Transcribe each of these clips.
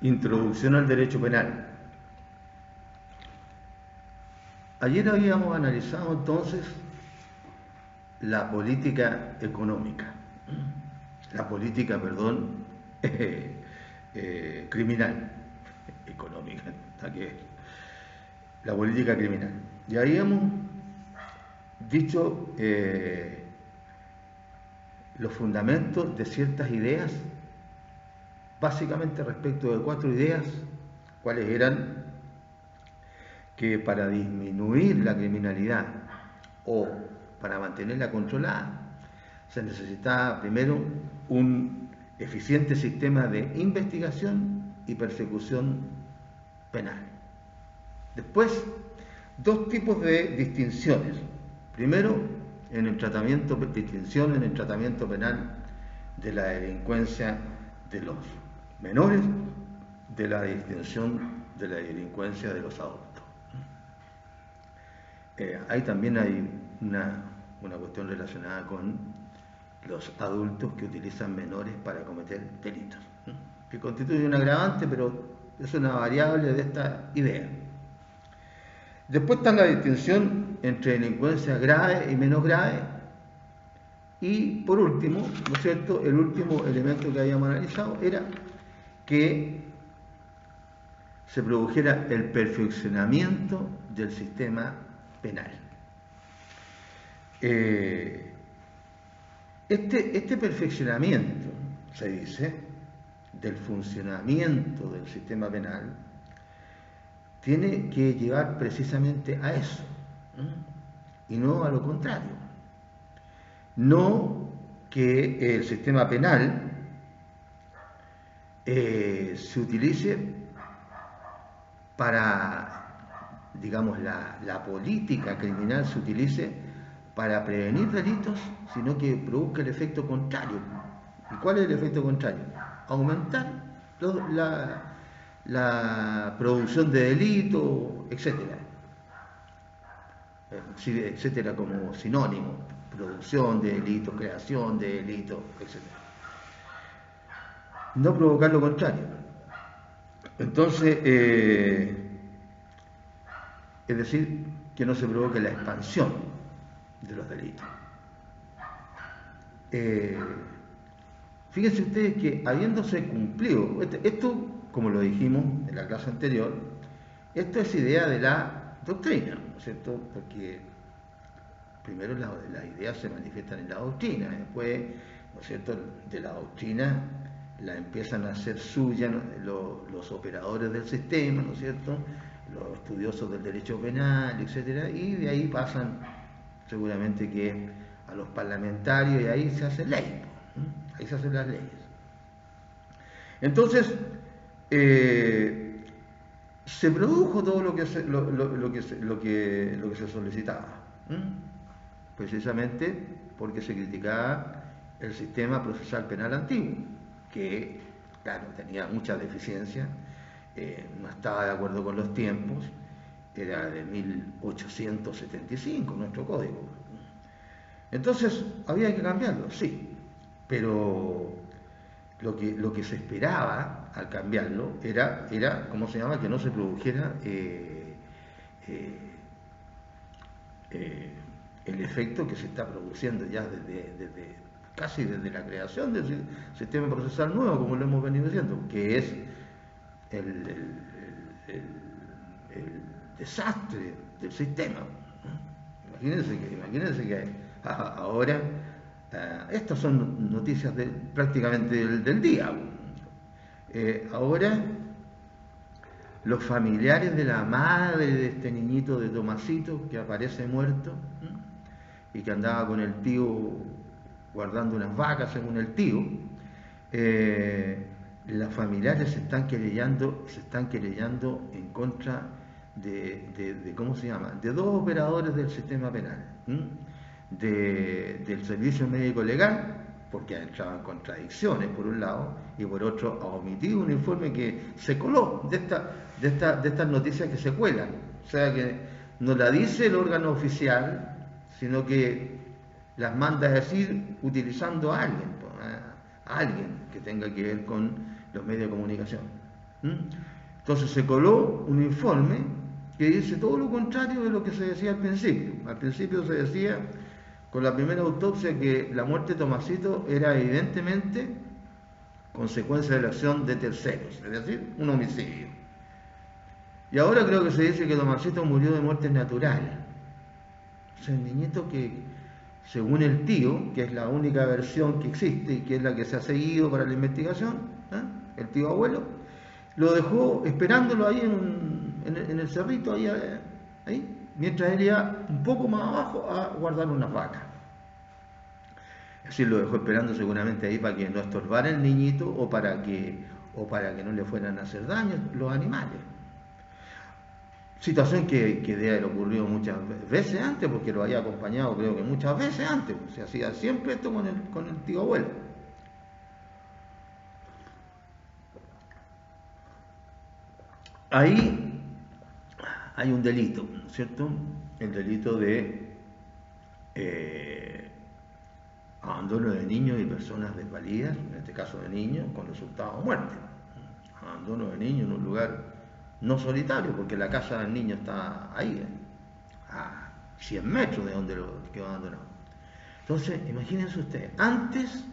Introducción al derecho penal. Ayer habíamos analizado entonces la política económica, la política, perdón, criminal, económica, la política criminal. Y ahí hemos dicho los fundamentos de ciertas ideas, básicamente respecto de 4 ideas, cuáles eran: que para disminuir la criminalidad o para mantenerla controlada se necesitaba primero un eficiente sistema de investigación y persecución penal. Después, 2 tipos de distinciones. Primero, distinción en el tratamiento penal de la delincuencia de los menores, de la distinción de la delincuencia de los adultos. Ahí también hay una cuestión relacionada con los adultos que utilizan menores para cometer delitos, que constituye un agravante, pero es una variable de esta idea. Después está la distinción entre delincuencia grave y menos grave. Y por último, ¿no es cierto?, el último elemento que habíamos analizado era que se produjera el perfeccionamiento del sistema penal. Este perfeccionamiento, se dice, del funcionamiento del sistema penal, tiene que llevar precisamente a eso, y no a lo contrario. No que el sistema penal se utilice para, digamos, la política criminal se utilice para prevenir delitos, sino que produzca el efecto contrario. ¿Y cuál es el efecto contrario? Aumentar la producción de delitos, etcétera. Etcétera como sinónimo: producción de delitos, creación de delitos, etcétera. No provocar lo contrario. Entonces, es decir, que no se provoque la expansión de los delitos. Fíjense ustedes que habiéndose cumplido, esto, como lo dijimos en la clase anterior, esto es idea de la doctrina, ¿no es cierto? Porque primero las ideas se manifiestan en la doctrina, después, ¿no es cierto?, de la doctrina la empiezan a hacer suya los operadores del sistema, ¿no es cierto?, los estudiosos del derecho penal, etcétera, y de ahí pasan seguramente que a los parlamentarios, y ahí se hace ley, ahí se hacen las leyes. Entonces, se produjo todo lo que se solicitaba, precisamente porque se criticaba el sistema procesal penal antiguo, que, claro, tenía muchas deficiencias, no estaba de acuerdo con los tiempos, era de 1875 nuestro código. Entonces, había que cambiarlo, sí, pero lo que se esperaba al cambiarlo era ¿cómo se llama?, que no se produjera el efecto que se está produciendo ya casi desde la creación del sistema procesal nuevo, como lo hemos venido diciendo, que es el desastre del sistema. Imagínense que ahora, estas son noticias prácticamente del día. Ahora, los familiares de la madre de este niñito de Tomasito, que aparece muerto, y que andaba con el tío guardando unas vacas, según el tío, las familiares se están querellando en contra de ¿cómo se llama?, de 2 operadores del sistema penal, del servicio médico legal, porque ha entrado en contradicciones por un lado, y por otro ha omitido un informe que se coló de estas noticias que se cuelan. O sea, que no la dice el órgano oficial, sino que las manda a decir utilizando a alguien que tenga que ver con los medios de comunicación. Entonces se coló un informe que dice todo lo contrario de lo que se decía al principio. Al principio se decía, con la primera autopsia, que la muerte de Tomasito era evidentemente consecuencia de la acción de terceros, es decir, un homicidio. Y ahora creo que se dice que Tomasito murió de muerte natural. O sea, el niñito que, según el tío, que es la única versión que existe y que es la que se ha seguido para la investigación, el tío abuelo, lo dejó esperándolo ahí en el cerrito, ahí, mientras él iba un poco más abajo a guardar una vaca. Es decir, lo dejó esperando seguramente ahí para que no estorbara el niñito o para que no le fueran a hacer daño los animales. Situación que debe haber ocurrido muchas veces antes, porque lo había acompañado creo que muchas veces antes. Se hacía siempre esto con el tío abuelo. Ahí hay un delito, ¿no es cierto? El delito de abandono de niños y personas desvalidas, en este caso de niños, con resultado de muerte. Abandono de niños en un lugar no solitario, porque la casa del niño está ahí, a 100 metros de donde lo quedó abandonado. Entonces, imagínense ustedes, antes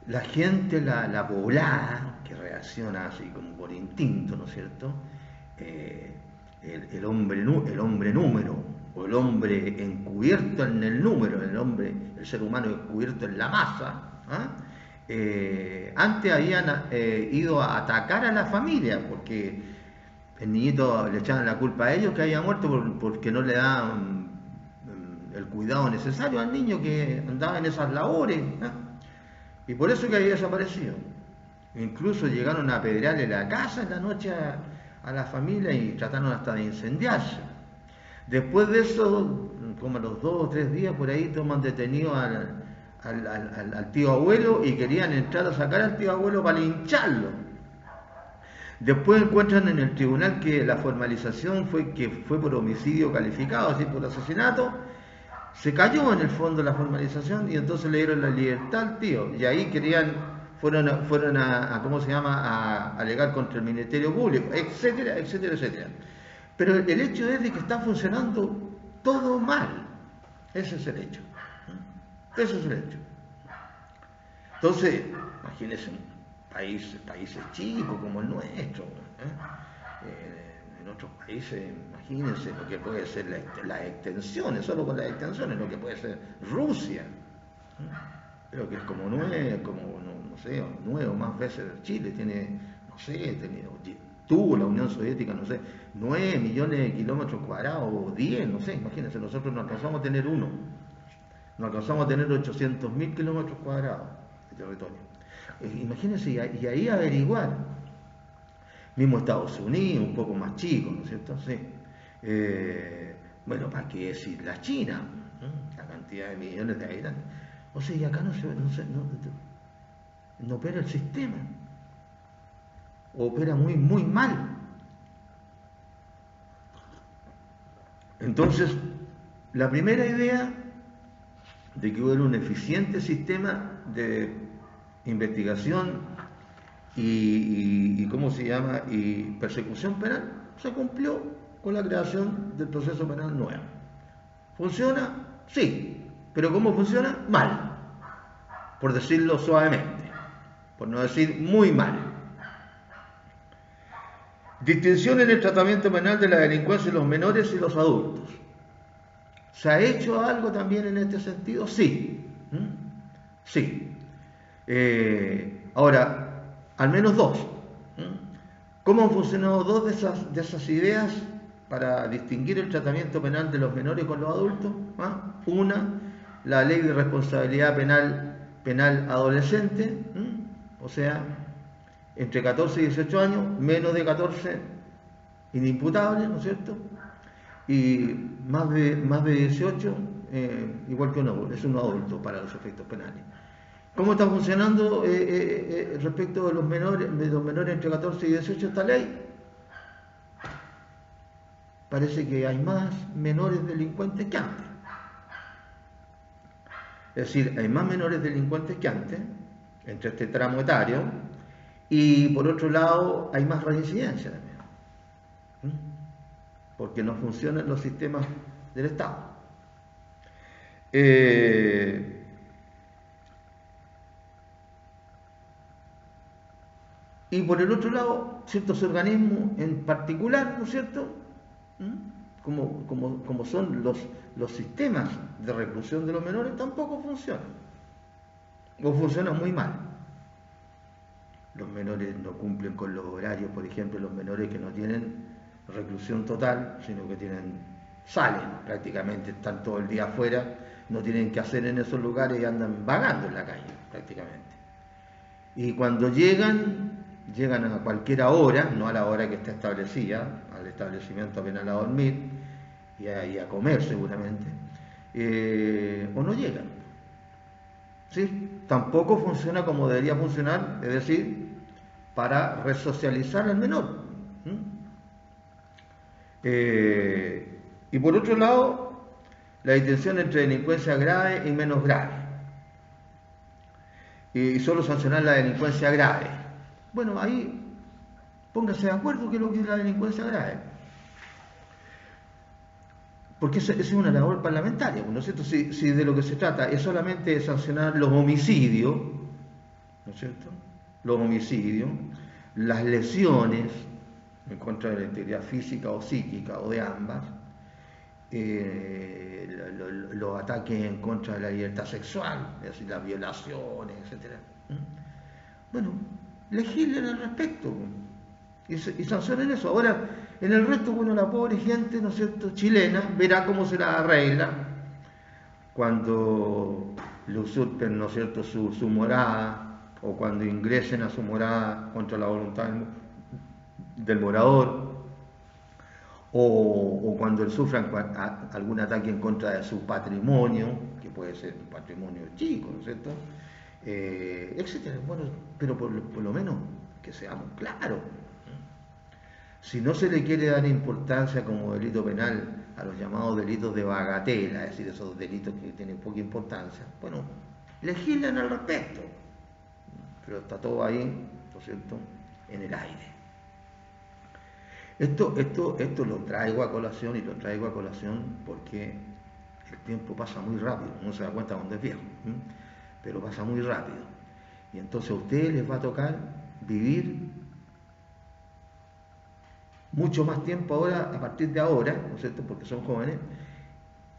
la gente, la poblada, que reacciona así como por instinto, ¿no es cierto? El hombre número, o el hombre encubierto en el número, el ser humano encubierto en la masa, antes habían ido a atacar a la familia, porque el niñito le echaban la culpa a ellos que había muerto porque no le daban el cuidado necesario al niño que andaba en esas labores, y por eso que había desaparecido. Incluso llegaron a apedrearle la casa en la noche a la familia y trataron hasta de incendiarse. Después de eso, como a los 2 o 3 días por ahí, toman detenido al tío abuelo y querían entrar a sacar al tío abuelo para lincharlo. Después encuentran en el tribunal que la formalización fue por homicidio calificado, así por asesinato. Se cayó en el fondo la formalización y entonces le dieron la libertad al tío. Y ahí fueron a ¿cómo se llama?, a alegar contra el Ministerio Público, etcétera, etcétera, etcétera. Pero el hecho es de que está funcionando todo mal. Ese es el hecho. Ese es el hecho. Entonces, imagínense países chicos como el nuestro. En otros países, imagínense lo que puede ser las extensiones, solo con las extensiones, lo que puede ser Rusia. Pero que es como no sé, 9 o más veces Chile, tiene, no sé, tuvo la Unión Soviética, no sé, 9 millones de kilómetros cuadrados, o 10, no sé, imagínense, nosotros no alcanzamos a tener uno, no alcanzamos a tener 800.000 kilómetros cuadrados de territorio. Imagínense, y ahí averiguar, mismo Estados Unidos, un poco más chico, ¿no es cierto? Sí. Bueno, ¿para qué decir la China? La cantidad de millones de habitantes. O sea, y acá no opera el sistema. Opera muy, muy mal. Entonces, la primera idea de que hubiera un eficiente sistema de investigación y ¿cómo se llama?, y persecución penal, se cumplió con la creación del proceso penal nuevo. ¿Funciona? Sí. ¿Pero cómo funciona? Mal. Por decirlo suavemente. Por no decir muy mal. Distinción en el tratamiento penal de la delincuencia de los menores y los adultos. ¿Se ha hecho algo también en este sentido? Sí. Sí. Ahora, al menos 2. ¿Cómo han funcionado 2 de esas ideas para distinguir el tratamiento penal de los menores con los adultos? Una, la ley de responsabilidad penal adolescente, o sea, entre 14 y 18 años, menos de 14 inimputable, ¿no es cierto? Y más de 18, igual que es un adulto para los efectos penales. ¿Cómo está funcionando respecto de los menores entre 14 y 18 esta ley? Parece que hay más menores delincuentes que antes. Es decir, hay más menores delincuentes que antes, entre este tramo etario, Y por otro lado, hay más reincidencia también, porque no funcionan los sistemas del Estado. Y por el otro lado, ciertos organismos en particular, ¿no es cierto? Como son los sistemas de reclusión de los menores, tampoco funcionan. O funcionan muy mal. Los menores no cumplen con los horarios, por ejemplo, los menores que no tienen reclusión total, sino que salen prácticamente, están todo el día afuera, no tienen que hacer en esos lugares y andan vagando en la calle prácticamente. Y cuando llegan a cualquier hora, no a la hora que está establecida, al establecimiento penal a dormir y a comer seguramente, o no llegan. ¿Sí? Tampoco funciona como debería funcionar, es decir, para resocializar al menor. Y por otro lado, la distinción entre delincuencia grave y menos grave. Y solo sancionar la delincuencia grave. Bueno, ahí póngase de acuerdo qué es lo que es la delincuencia grave. Porque esa es una labor parlamentaria, ¿no es cierto? Si de lo que se trata es solamente de sancionar los homicidios, ¿no es cierto? Los homicidios, las lesiones en contra de la integridad física o psíquica o de ambas, los ataques en contra de la libertad sexual, es decir, las violaciones, etc. Bueno, legislen al respecto y sancionen eso. Ahora, en el resto, bueno, la pobre gente, ¿no es cierto?, chilena, verá cómo se la arregla cuando le usurpen, ¿no es cierto?, su morada, o cuando ingresen a su morada contra la voluntad del morador, o cuando sufran algún ataque en contra de su patrimonio, que puede ser un patrimonio chico, ¿no es cierto?, etcétera. Bueno, pero por lo menos que seamos claros. Si no se le quiere dar importancia como delito penal a los llamados delitos de bagatela, es decir, esos delitos que tienen poca importancia, bueno, legislen al respecto. Pero está todo ahí, ¿no es cierto?, en el aire. Esto lo traigo a colación, y lo traigo a colación porque el tiempo pasa muy rápido, uno se da cuenta cuando es viejo, pero pasa muy rápido. Y entonces a ustedes les va a tocar vivir mucho más tiempo ahora, a partir de ahora, ¿no es cierto?, porque son jóvenes,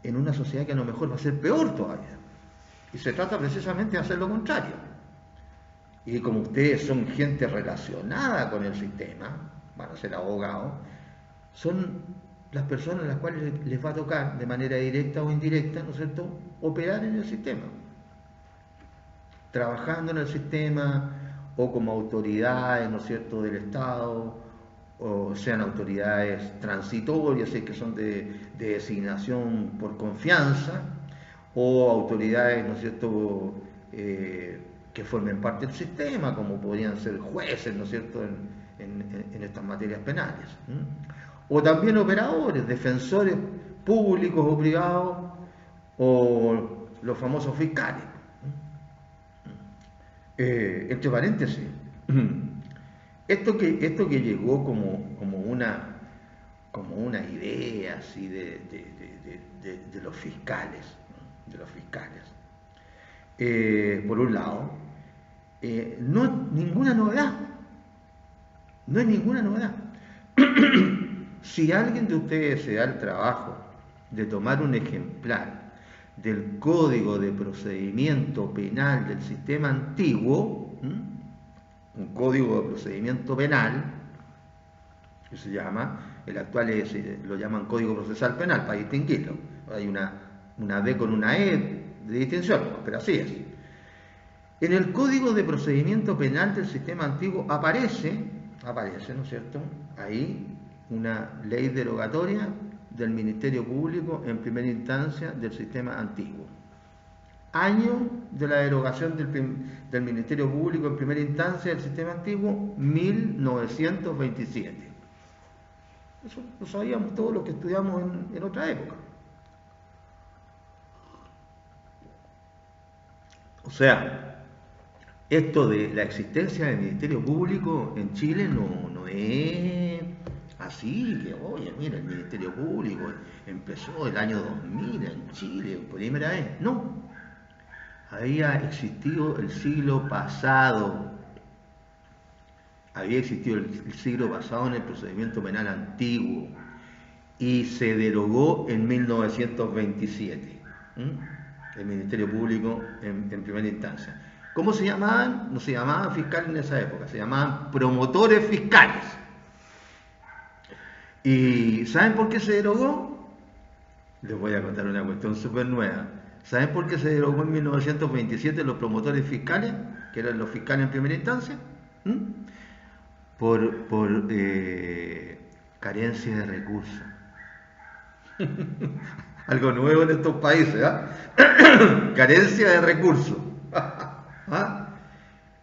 en una sociedad que a lo mejor va a ser peor todavía. Y se trata precisamente de hacer lo contrario. Y como ustedes son gente relacionada con el sistema, van a ser abogados, son las personas a las cuales les va a tocar de manera directa o indirecta, ¿no es cierto?, operar en el sistema, trabajando en el sistema, o como autoridades, ¿no es cierto?, del Estado, o sean autoridades transitorias, que son de designación por confianza, o autoridades, ¿no es cierto?, que formen parte del sistema, como podrían ser jueces, ¿no es cierto?, en estas materias penales. O también operadores, defensores públicos o privados, o los famosos fiscales. Entre paréntesis, esto que llegó como una idea así de los fiscales, ¿no?, de los fiscales, por un lado, no es ninguna novedad, no es ninguna novedad. Si alguien de ustedes se da el trabajo de tomar un ejemplar del Código de Procedimiento Penal del sistema antiguo, un Código de Procedimiento Penal, que se llama, el actual lo llaman Código Procesal Penal, para distinguirlo. Hay una D con una E de distinción, pero así es. En el Código de Procedimiento Penal del sistema antiguo aparece, ¿no es cierto?, ahí una ley derogatoria del Ministerio Público en primera instancia del sistema antiguo. Año de la derogación del Ministerio Público en primera instancia del sistema antiguo, 1927. Eso lo sabíamos todos los que estudiamos en otra época. O sea, esto de la existencia del Ministerio Público en Chile no es así, que oye, mira, el Ministerio Público empezó el año 2000 en Chile, por primera vez. No, había existido el siglo pasado, había existido el siglo pasado en el procedimiento penal antiguo y se derogó en 1927. El Ministerio Público en primera instancia. ¿Cómo se llamaban? No se llamaban fiscales en esa época, se llamaban promotores fiscales. ¿Y saben por qué se derogó? Les voy a contar una cuestión súper nueva. ¿Saben por qué se derogó en 1927 los promotores fiscales, que eran los fiscales en primera instancia? Por carencia de recursos. Algo nuevo en estos países, carencia de recursos.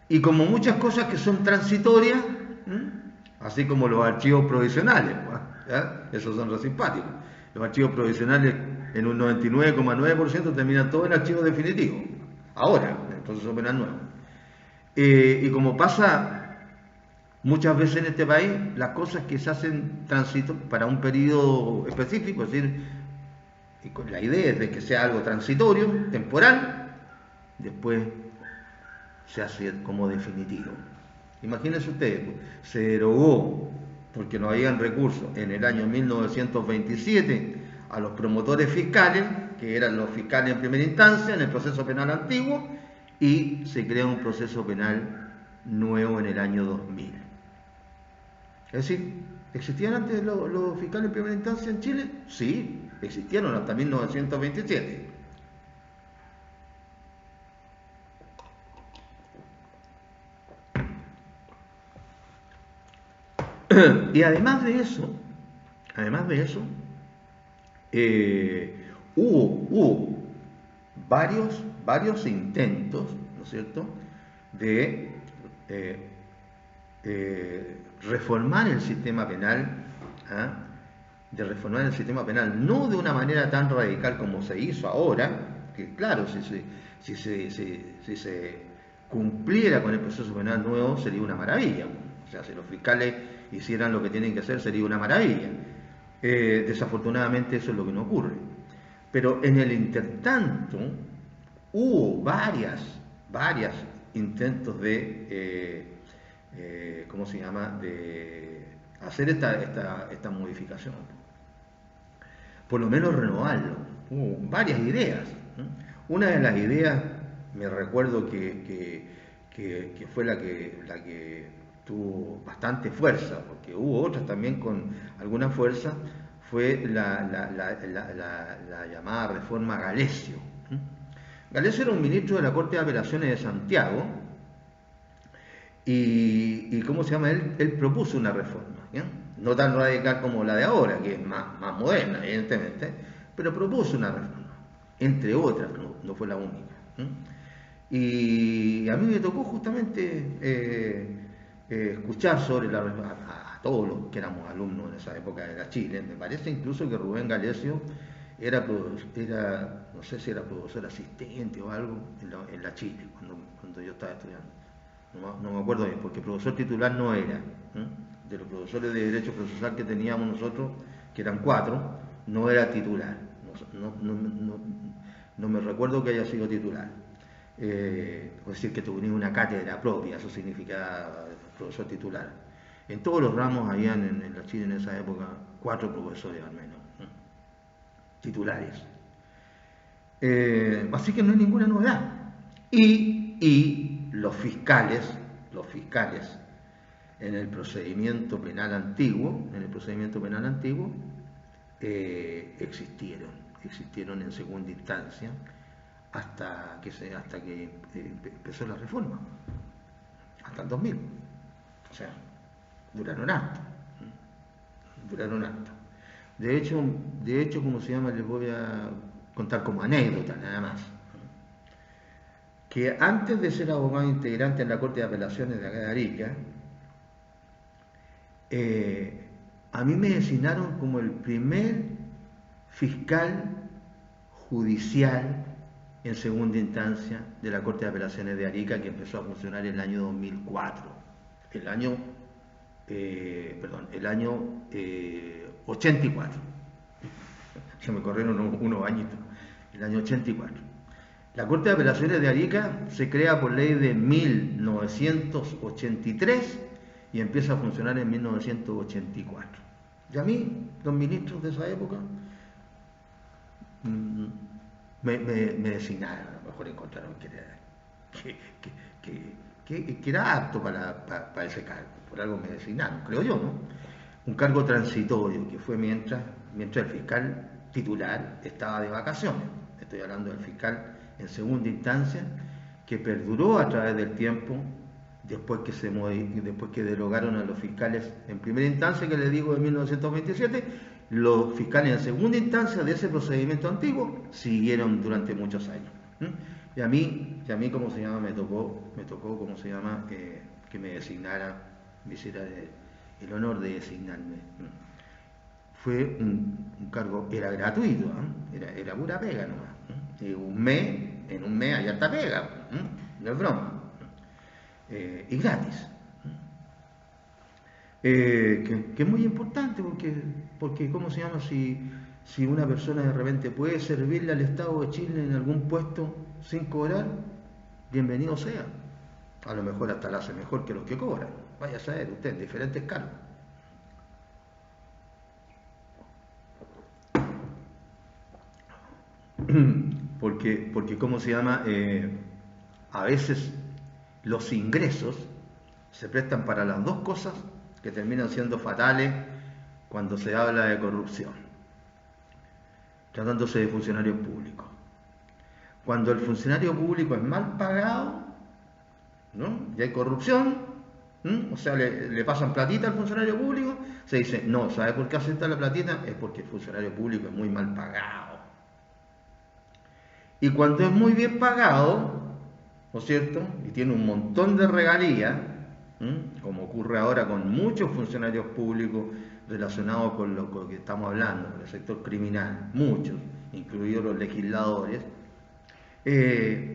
Y como muchas cosas que son transitorias, así como los archivos provisionales, esos son los simpáticos. Los archivos provisionales en un 99,9% terminan todos en archivos definitivos. Ahora, en el proceso penal nuevo. Y como pasa muchas veces en este país, las cosas que se hacen tránsito para un periodo específico, es decir, y con la idea es de que sea algo transitorio, temporal, después se hace como definitivo. Imagínense ustedes, se derogó, porque no habían recursos, en el año 1927 a los promotores fiscales, que eran los fiscales en primera instancia en el proceso penal antiguo, y se crea un proceso penal nuevo en el año 2000. Es decir, ¿existían antes los fiscales en primera instancia en Chile? Sí, existieron hasta 1927. Y además de eso, hubo varios intentos, ¿no es cierto?, de reformar el sistema penal, no de una manera tan radical como se hizo ahora, que claro, si se cumpliera con el proceso penal nuevo sería una maravilla. O sea, si los fiscales hicieran lo que tienen que hacer sería una maravilla. Desafortunadamente eso es lo que no ocurre. Pero en el intertanto hubo varios intentos de, ¿cómo se llama?, de hacer esta modificación. Por lo menos renovarlo. Hubo varias ideas. Una de las ideas, me recuerdo que fue la que tuvo bastante fuerza, porque hubo otras también con alguna fuerza, fue la llamada reforma Galesio. Galesio era un ministro de la Corte de Apelaciones de Santiago y ¿cómo se llama? Él propuso una reforma, ¿ya? No tan radical como la de ahora, que es más moderna, evidentemente, pero propuso una reforma, entre otras, no fue la única. Y a mí me tocó justamente escuchar sobre la reforma a todos los que éramos alumnos en esa época de la Chile. Me parece incluso que Rubén Galesio era no sé si era profesor asistente o algo en la Chile, cuando yo estaba estudiando. No me acuerdo bien, porque profesor titular no era. De los profesores de Derecho Procesal que teníamos nosotros, que eran 4, no era titular. No me recuerdo que haya sido titular. Es decir, que tuviera una cátedra propia, eso significaba profesor titular. En todos los ramos habían en la Chile en esa época 4 profesores al menos, titulares. Así que no hay ninguna novedad. Y los fiscales en el procedimiento penal antiguo, existieron en segunda instancia hasta que empezó la reforma, hasta el 2000. O sea, duraron harto. De hecho, ¿cómo se llama? Les voy a contar como anécdota nada más, que antes de ser abogado integrante en la Corte de Apelaciones de acá de Arica, a mí me designaron como el primer fiscal judicial en segunda instancia de la Corte de Apelaciones de Arica, que empezó a funcionar en el año 2004. El año, el año 84. Se me corrieron unos añitos. El año 84. La Corte de Apelaciones de Arica se crea por ley de 1983 y empieza a funcionar en 1984. Y a mí, los ministros de esa época, me designaron, a lo mejor encontraron que era apto para ese cargo, por algo me designaron, creo yo, ¿no? Un cargo transitorio que fue mientras el fiscal titular estaba de vacaciones. Estoy hablando del fiscal en segunda instancia, que perduró a través del tiempo, después que derogaron a los fiscales en primera instancia, que les digo de 1927, los fiscales en segunda instancia de ese procedimiento antiguo siguieron durante muchos años. Y a mí, ¿cómo se llama? Me tocó, ¿cómo se llama? Que me designara, me hiciera el honor de designarme. Fue un cargo, era gratuito, era pura pega nomás. En un mes hay harta pega, no es broma. Y gratis. Que es muy importante porque ¿cómo se llama? Si una persona de repente puede servirle al Estado de Chile en algún puesto sin cobrar, bienvenido sea. A lo mejor hasta la hace mejor que los que cobran. Vaya a saber usted, en diferentes cargos. Porque ¿cómo se llama? A veces los ingresos se prestan para las dos cosas que terminan siendo fatales cuando se habla de corrupción, tratándose de funcionarios públicos. Cuando el funcionario público es mal pagado, ¿no? Y hay corrupción, o sea, le pasan platita al funcionario público, se dice, no, ¿sabe por qué acepta la platita? Es porque el funcionario público es muy mal pagado. Y cuando es muy bien pagado, ¿no es cierto? Y tiene un montón de regalías, como ocurre ahora con muchos funcionarios públicos relacionados con lo que estamos hablando, con el sector criminal, muchos, incluidos los legisladores,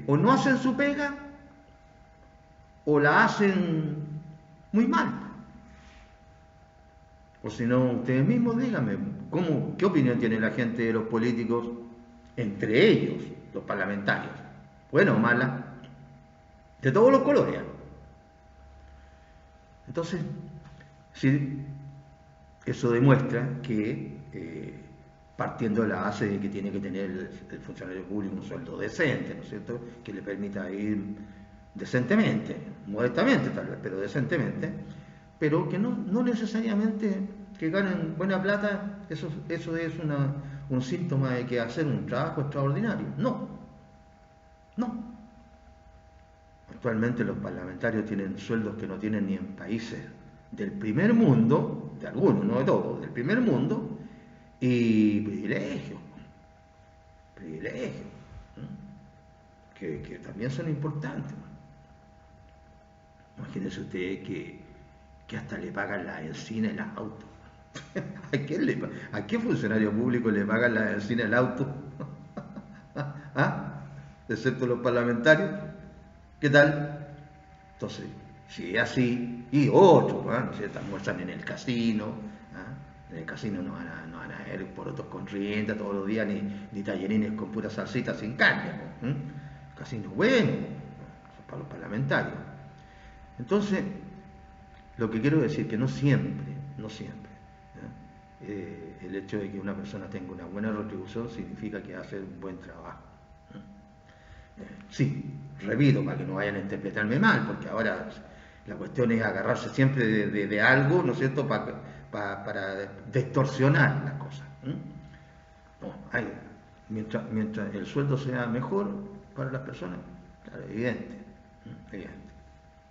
o no hacen su pega, o la hacen muy mal. O si no, ustedes mismos díganme, ¿qué opinión tiene la gente de los políticos, entre ellos, los parlamentarios? ¿Buena o mala? De todos los colores. Entonces, sí, eso demuestra que partiendo de la base de que tiene que tener el funcionario público un sueldo decente, ¿no es cierto?, que le permita ir decentemente, modestamente tal vez, pero decentemente, pero que no necesariamente que ganen buena plata, eso es un síntoma de que hacer un trabajo extraordinario. No. Actualmente los parlamentarios tienen sueldos que no tienen ni en países del primer mundo, de algunos, no de todos, del primer mundo, y privilegios, que también son importantes. Imagínense ustedes que hasta le pagan la benzina el auto. ¿A qué funcionario público le pagan la benzina el auto? ¿Ah? Excepto los parlamentarios. ¿Qué tal? Entonces, si es así, y otros, ¿no es cierto? Almuerzan en el casino, en el casino no van a ver porotos con rienda todos los días, ni tallerines con pura salsita sin carne, casino bueno, para los parlamentarios. Entonces, lo que quiero decir que no siempre, el hecho de que una persona tenga una buena retribución significa que hace un buen trabajo. Sí, repito, para que no vayan a interpretarme mal, porque ahora la cuestión es agarrarse siempre de algo, ¿no es cierto?, para distorsionar las cosas. No, mientras el sueldo sea mejor para las personas, claro, evidente.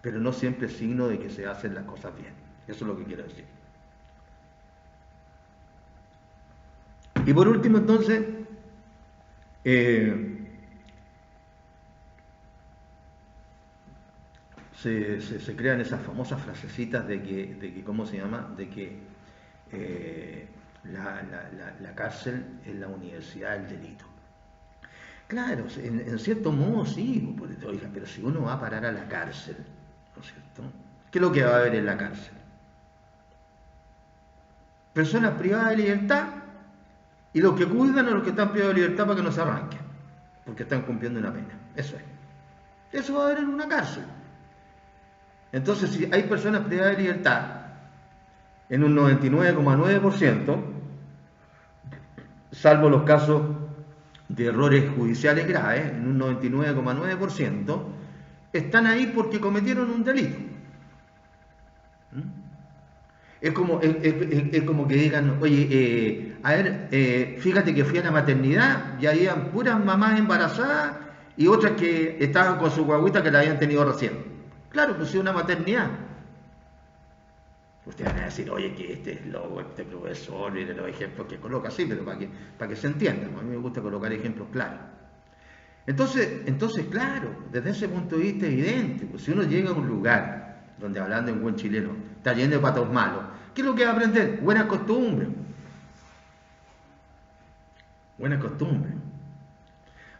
Pero no siempre es signo de que se hacen las cosas bien. Eso es lo que quiero decir. Y por último, entonces, se crean esas famosas frasecitas de que ¿cómo se llama? De que la cárcel es la universidad del delito. Claro, en cierto modo sí, oiga, pero si uno va a parar a la cárcel, ¿no es cierto? ¿Qué es lo que va a haber en la cárcel? Personas privadas de libertad y los que cuidan a los que están privados de libertad para que no se arranquen, porque están cumpliendo una pena. Eso es. Eso va a haber en una cárcel. Entonces, si hay personas privadas de libertad en un 99,9%, salvo los casos de errores judiciales graves, en un 99,9%, están ahí porque cometieron un delito. Es como que digan, oye, a ver, fíjate que fui a la maternidad y habían puras mamás embarazadas y otras que estaban con su guaguita que la habían tenido recién. Claro, pues es una maternidad. Ustedes van a decir, oye, que este es loco, este profesor, mire los ejemplos que coloca, sí, pero para que se entienda. A mí me gusta colocar ejemplos claros. Entonces, claro, desde ese punto de vista es evidente, pues si uno llega a un lugar donde, hablando en buen chileno, está lleno de patos malos, ¿qué es lo que va a aprender? Buenas costumbres. Buenas costumbres.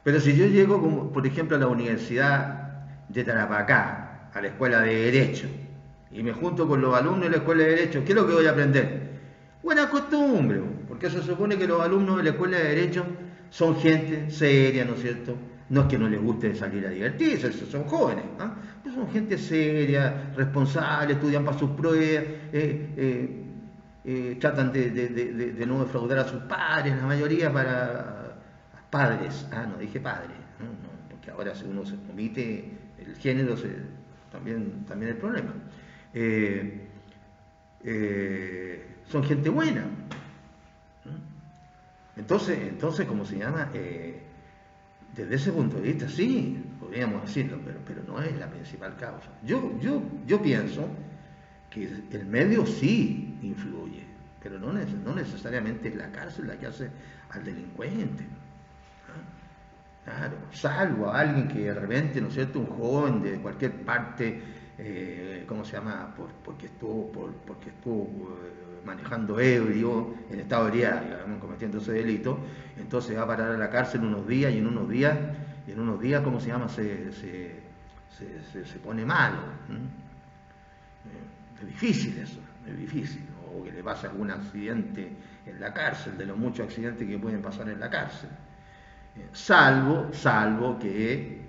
Pero si yo llego, como, por ejemplo, a la Universidad de Tarapacá, a la Escuela de Derecho, y me junto con los alumnos de la Escuela de Derecho, ¿qué es lo que voy a aprender? Buenas costumbres, porque se supone que los alumnos de la Escuela de Derecho son gente seria, ¿no es cierto? No es que no les guste salir a divertirse, son jóvenes, ¿eh? Pues son gente seria, responsable, estudian para sus pruebas, tratan de no defraudar a sus padres, la mayoría para padres, no dije padres, ¿no? No, porque ahora si uno se omite el género también el problema. Son gente buena. Entonces, ¿cómo se llama? Desde ese punto de vista, sí, podríamos decirlo, pero no es la principal causa. Yo pienso que el medio sí influye, pero no necesariamente es la cárcel la que hace al delincuente. Claro, salvo a alguien que de repente, ¿no es cierto?, un joven de cualquier parte, ¿cómo se llama?, porque estuvo manejando ebrio, en estado de ebriedad, digamos, cometiendo ese delito, entonces va a parar a la cárcel unos días y en unos días, ¿cómo se llama?, se pone malo. Es difícil eso, es difícil. O que le pase algún accidente en la cárcel, de los muchos accidentes que pueden pasar en la cárcel. Salvo que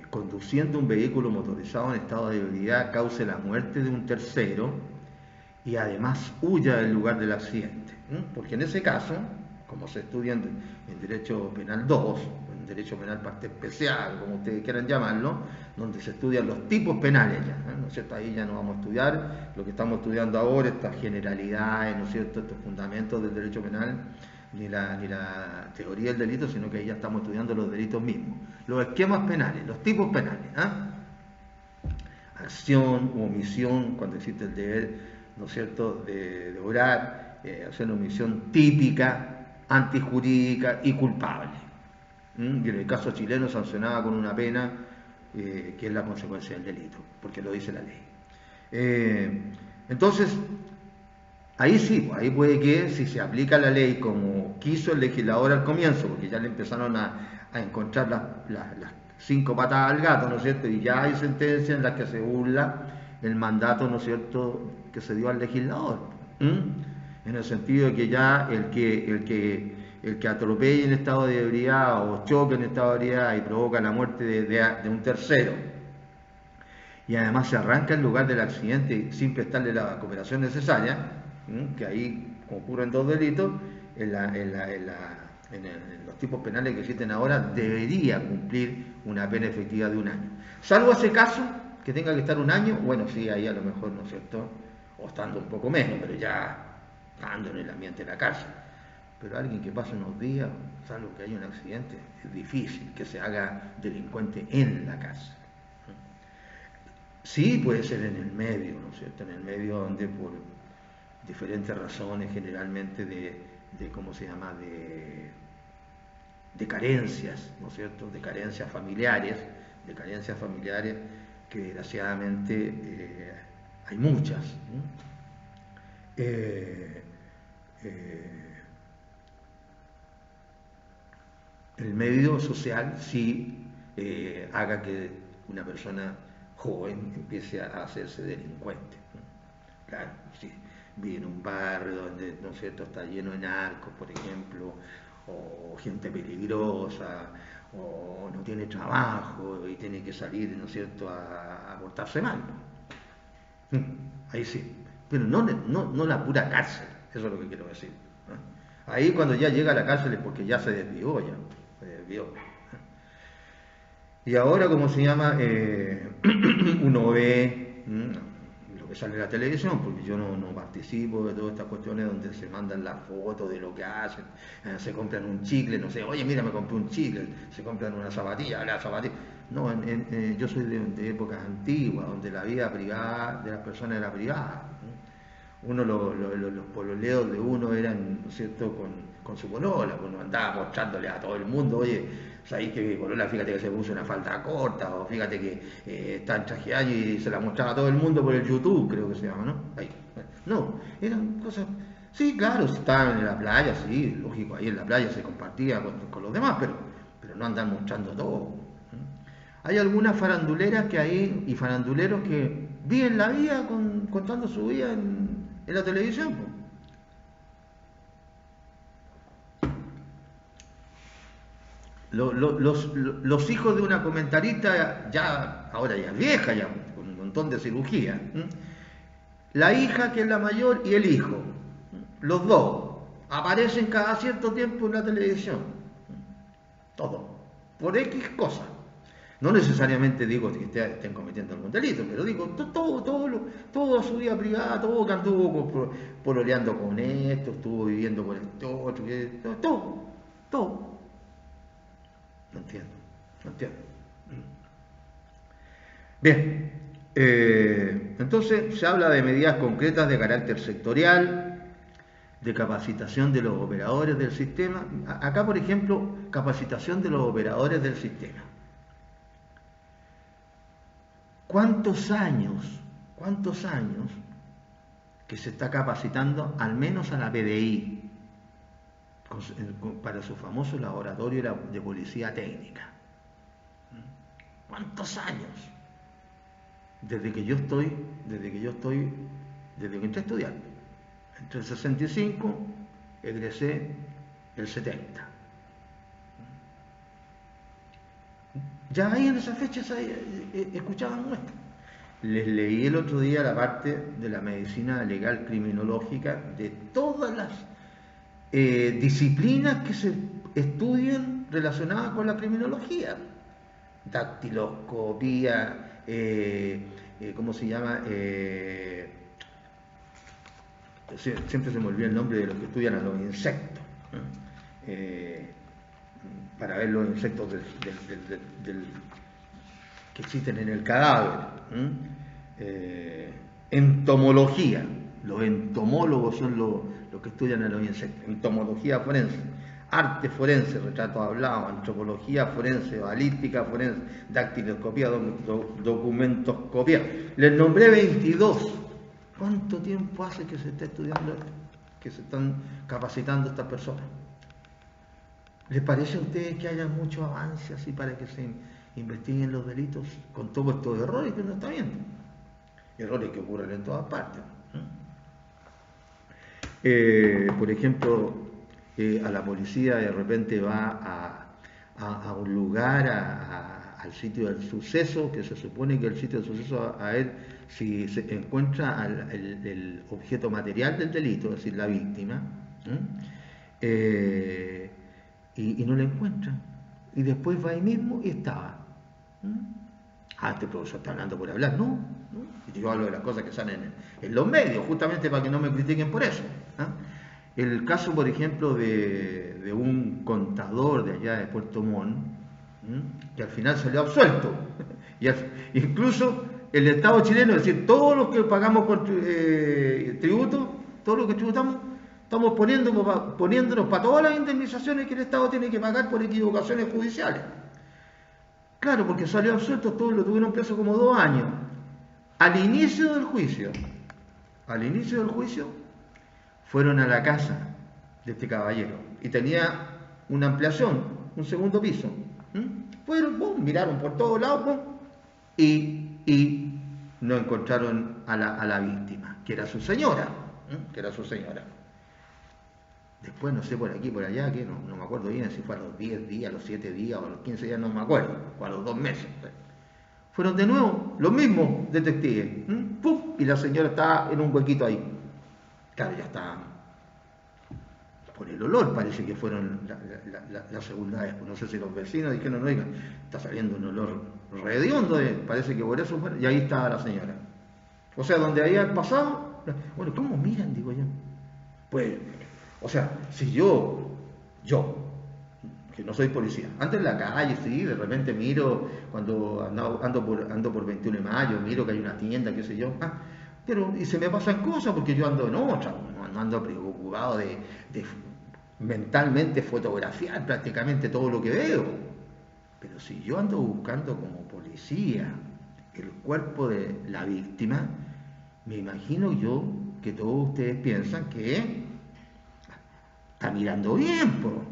conduciendo un vehículo motorizado en estado de ebriedad cause la muerte de un tercero y además huya del lugar del accidente. Porque en ese caso, como se estudia en Derecho Penal 2, en Derecho Penal Parte Especial, como ustedes quieran llamarlo, donde se estudian los tipos penales ya, ¿no es cierto? Ahí ya no vamos a estudiar lo que estamos estudiando ahora, estas generalidades, ¿no es cierto?, estos fundamentos del derecho penal, ni la teoría del delito, sino que ahí ya estamos estudiando los delitos mismos, los esquemas penales, los tipos penales, acción u omisión, cuando existe el deber, ¿no es cierto?, de obrar, hacer una omisión típica, antijurídica y culpable. Y en el caso chileno sancionada con una pena que es la consecuencia del delito, porque lo dice la ley. Entonces, ahí sí, ahí puede que si se aplica la ley como quiso el legislador al comienzo, porque ya le empezaron a encontrar las 5 patas al gato, ¿no es cierto? Y ya hay sentencias en las que se burla el mandato, ¿no es cierto?, que se dio al legislador. En el sentido de que ya el que atropelle en estado de ebriedad o choque en estado de ebriedad y provoca la muerte de un tercero, y además se arranca en lugar del accidente sin prestarle la cooperación necesaria, que ahí ocurren 2 delitos, en los tipos penales que existen ahora debería cumplir una pena efectiva de 1 año. Salvo ese caso, que tenga que estar 1 año, bueno, sí, ahí a lo mejor, ¿no es cierto?, o estando un poco menos, pero ya estando en el ambiente de la cárcel. Pero alguien que pase unos días, salvo que haya un accidente, es difícil que se haga delincuente en la cárcel. Sí, puede ser en el medio, ¿no es cierto?, en el medio donde por diferentes razones, generalmente de ¿cómo se llama?, de carencias, ¿no es cierto?, de carencias familiares, que desgraciadamente hay muchas, ¿no? el medio social sí haga que una persona joven empiece a hacerse delincuente. Claro, sí, vive en un barrio donde, ¿no es cierto?, está lleno de narcos, por ejemplo, o gente peligrosa, o no tiene trabajo y tiene que salir, ¿no es cierto?, a portarse mal. Ahí sí, pero no la pura cárcel, eso es lo que quiero decir. ¿No? Ahí cuando ya llega a la cárcel es porque ya se desvió, ya, se desvió. Y ahora, ¿cómo se llama? Uno ve lo que sale en la televisión, porque yo no participo de todas estas cuestiones donde se mandan las fotos de lo que hacen, se compran un chicle, no sé, oye, mira, me compré un chicle, se compran una zapatilla, la zapatilla. No, yo soy de épocas antiguas, donde la vida privada de las personas era privada. Uno, los pololeos de uno eran, ¿no es cierto?, con su polola, uno andaba mostrándole a todo el mundo, oye, sabéis que mi polola, fíjate que se puso una falda corta, o fíjate que está en traje de baño y se la mostraba a todo el mundo por el YouTube, creo que se llama, ¿no? Ahí. No, eran cosas, sí, claro, estaban en la playa, sí, lógico, ahí en la playa se compartía con los demás, pero no andan mostrando todo. Hay algunas faranduleras que hay, y faranduleros que viven la vida contando su vida en la televisión. Po. Los hijos de una comentarista, ya, ahora ya es vieja, ya, con un montón de cirugía. La hija, que es la mayor, y el hijo, los dos, aparecen cada cierto tiempo en la televisión. Todo. Por X cosas. No necesariamente digo que estén cometiendo algún delito, pero digo, todo su vida privada, todo que anduvo pololeando con esto, estuvo viviendo con esto, otro, todo. No entiendo, no entiendo. Bien, entonces se habla de medidas concretas de carácter sectorial, de capacitación de los operadores del sistema. Acá, por ejemplo, capacitación de los operadores del sistema. ¿Cuántos años que se está capacitando al menos a la PDI para su famoso laboratorio de policía técnica? ¿Cuántos años? Desde que entré a estudiar. Entre el 65, egresé el 70. Ya ahí en esa fecha escuchaban esto. Les leí el otro día la parte de la medicina legal criminológica de todas las disciplinas que se estudian relacionadas con la criminología. Dactiloscopía, ¿cómo se llama? Siempre se me olvida el nombre de los que estudian a los insectos. Para ver los insectos que existen en el cadáver. Entomología. Los entomólogos son los que estudian a los insectos. Entomología forense. Arte forense, retrato hablado, antropología forense, balística forense, dactiloscopía, documentoscopía. Les nombré 22. ¿Cuánto tiempo hace que se está estudiando esto? Que se están capacitando estas personas. ¿Les parece a ustedes que haya mucho avance así para que se investiguen los delitos con todos estos errores que uno está viendo? Errores que ocurren en todas partes. Por ejemplo, a la policía de repente va a un lugar, al sitio del suceso, que se supone que el sitio del suceso, a ver si se encuentra el objeto material del delito, es decir, la víctima, y no la encuentran. Y después va ahí mismo y estaba. Este profesor está hablando por hablar, no. Y yo hablo de las cosas que salen en los medios, justamente para que no me critiquen por eso. El caso, por ejemplo, de un contador de allá de Puerto Montt, que al final salió absuelto. Y incluso el Estado chileno, es decir, todos los que pagamos tributo, todos los que tributamos, estamos poniéndonos para todas las indemnizaciones que el Estado tiene que pagar por equivocaciones judiciales. Claro, porque salió absuelto, todos lo tuvieron preso como 2 años. Al inicio del juicio, fueron a la casa de este caballero y tenía una ampliación un segundo piso. Fueron, miraron por todos lados y no encontraron a la víctima, que era su señora, que era su señora. Después, no sé, por aquí, por allá, que no me acuerdo bien si fue a los 10 días, a los 7 días o a los 15 días, no me acuerdo, o a los 2 meses. Fueron de nuevo los mismos detectives. ¡Pum! Y la señora estaba en un huequito ahí. Claro, ya estaba por el olor, parece que fueron la segunda vez. No sé si los vecinos dijeron, no, oiga, está saliendo un olor rediondo, parece que por eso fueron. Y ahí estaba la señora. O sea, donde había pasado, bueno, ¿cómo miran? Digo yo. Pues, o sea, si yo, que no soy policía, ando en la calle, sí, de repente miro, cuando ando por 21 de mayo, miro que hay una tienda, qué sé yo, pero y se me pasan cosas porque yo ando en otra, no ando preocupado de mentalmente fotografiar prácticamente todo lo que veo. Pero si yo ando buscando como policía el cuerpo de la víctima, me imagino yo que todos ustedes piensan que está mirando bien, po.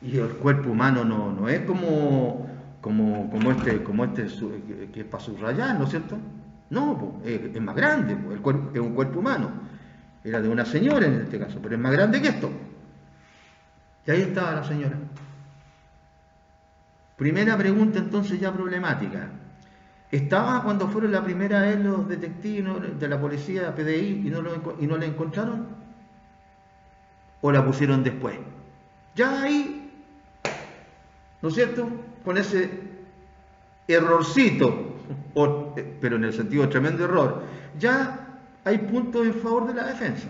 Y el cuerpo humano no es como este que es para subrayar, ¿no es cierto? No, po, es más grande, po. Es un cuerpo humano. Era de una señora en este caso, pero es más grande que esto. Y ahí estaba la señora. Primera pregunta entonces ya problemática. ¿Estaba cuando fueron la primera vez los detectives de la policía PDI y no la encontraron? ¿O la pusieron después? Ya ahí, ¿no es cierto? Con ese errorcito, pero en el sentido de tremendo error, ya hay puntos en favor de la defensa.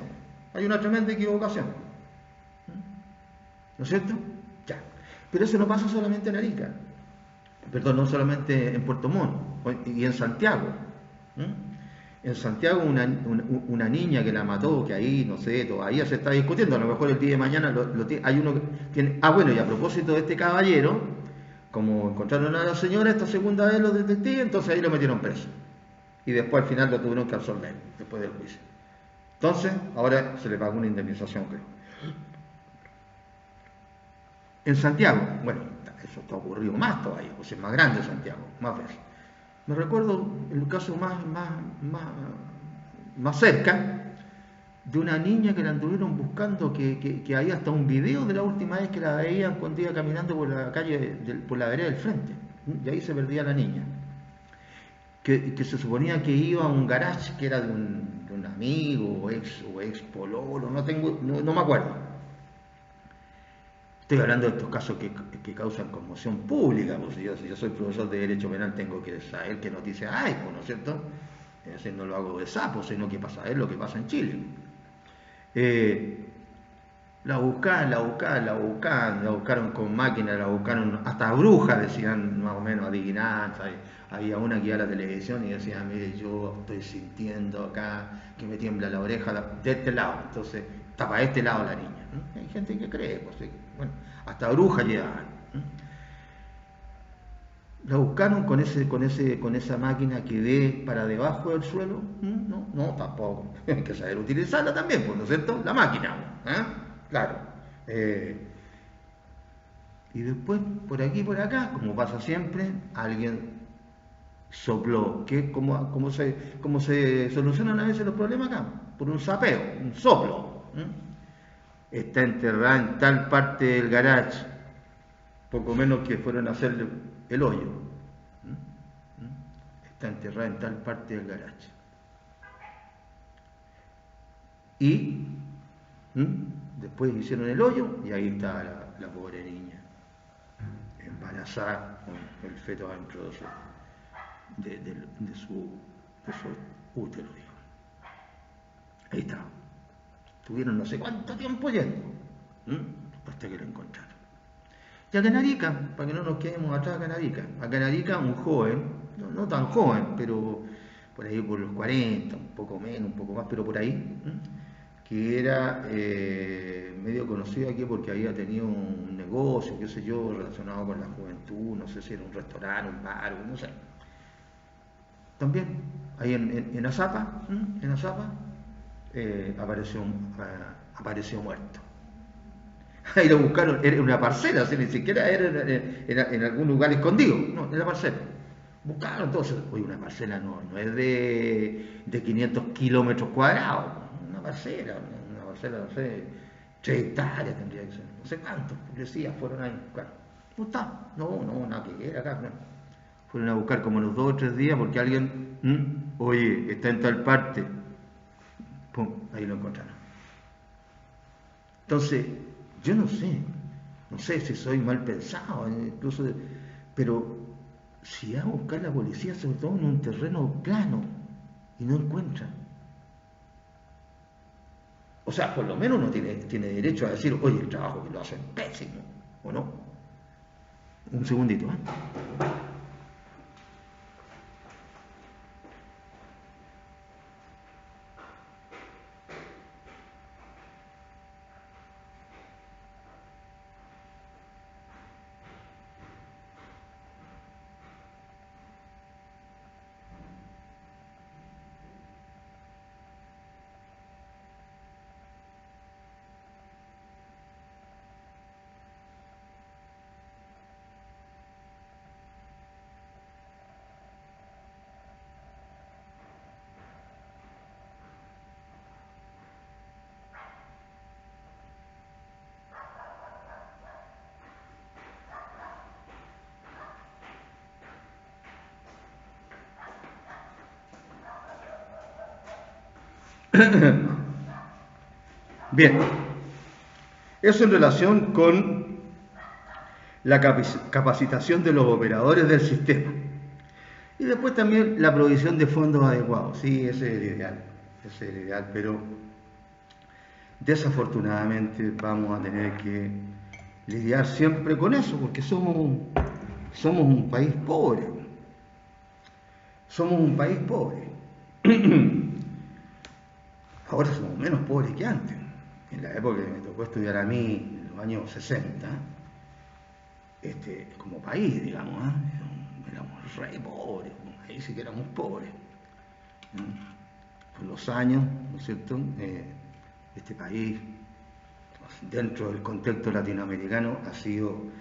Hay una tremenda equivocación. ¿No es cierto? Ya. Pero eso no pasa solamente en Arica. Perdón, no solamente en Puerto Montt y en Santiago. En Santiago una niña que la mató, que ahí, no sé, todavía se está discutiendo, a lo mejor el día de mañana hay uno que tiene... bueno, y a propósito de este caballero, como encontraron a la señora esta segunda vez los detectives, entonces ahí lo metieron preso. Y después al final lo tuvieron que absolver, después del juicio. Entonces, ahora se le pagó una indemnización, creo. En Santiago, bueno, eso está ocurrido más todavía, pues es más grande Santiago, más veces. Me recuerdo el caso más cerca de una niña que la anduvieron buscando, que hay hasta un video de la última vez que la veían cuando iba caminando por la calle, por la vereda del frente, y ahí se perdía la niña. Que se suponía que iba a un garage que era de un amigo o ex pololo, no me acuerdo. Estoy hablando de estos casos que causan conmoción pública, pues si yo soy profesor de Derecho Penal tengo que saber qué noticias hay, ¿no es cierto? No lo hago de sapo, sino que para saber lo que pasa en Chile. La buscaron con máquinas, la buscaron, hasta brujas decían más o menos adivinanzas. Había una que iba a la televisión y decía, mire, yo estoy sintiendo acá que me tiembla la oreja de este lado, entonces está para este lado la niña. Hay gente que cree, pues bueno, hasta brujas llegaban. La buscaron con esa máquina que ve para debajo del suelo. No, tampoco. Hay que saber utilizarla también, pues, ¿no es cierto? La máquina, claro. Y después, por aquí y por acá, como pasa siempre, alguien sopló. ¿Cómo se solucionan a veces los problemas acá? Por un sapeo, un soplo. Está enterrada en tal parte del garage, poco menos que fueron a hacerle el hoyo. Está enterrada en tal parte del garage. Y después hicieron el hoyo y ahí está la pobre niña, embarazada con el feto dentro de su útero. Ahí está. Tuvieron no sé cuánto tiempo yendo, hasta que lo encontraron. Y acá en Arica, para que no nos quedemos atrás, acá en Arica un joven, no tan joven, pero por ahí por los 40, un poco menos, un poco más, pero por ahí, que era medio conocido aquí porque había tenido un negocio, qué sé yo, relacionado con la juventud, no sé si era un restaurante, un bar, no sé. También, ahí en Azapa, apareció muerto. Ahí lo buscaron, era una parcela, o sea, ni siquiera era en algún lugar escondido, no, era la parcela. Buscaron entonces, oye, una parcela no es de 500 kilómetros cuadrados, una parcela, no sé, 3 hectáreas tendría que ser, no sé cuántos policías fueron ahí a buscar. No está, nada que ver acá, no. Fueron a buscar como los 2 o 3 días porque alguien, oye, está en tal parte, pum, ahí lo encontraron. Entonces, yo no sé si soy mal pensado, incluso, pero si va a buscar la policía, sobre todo en un terreno plano, y no encuentra. O sea, por lo menos uno tiene derecho a decir, oye, el trabajo que lo hacen pésimo, ¿o no? Un segundito, ¿eh? Bien, eso en relación con la capacitación de los operadores del sistema. Y después también la provisión de fondos adecuados. Sí, ese es el ideal, pero desafortunadamente vamos a tener que lidiar siempre con eso, porque somos un país pobre. Somos un país pobre. Ahora somos menos pobres que antes. En la época que me tocó estudiar a mí, en los años 60, como país, digamos, éramos re pobres, ahí sí que éramos pobres. Con los años, ¿no es cierto? Este país, dentro del contexto latinoamericano, ha sido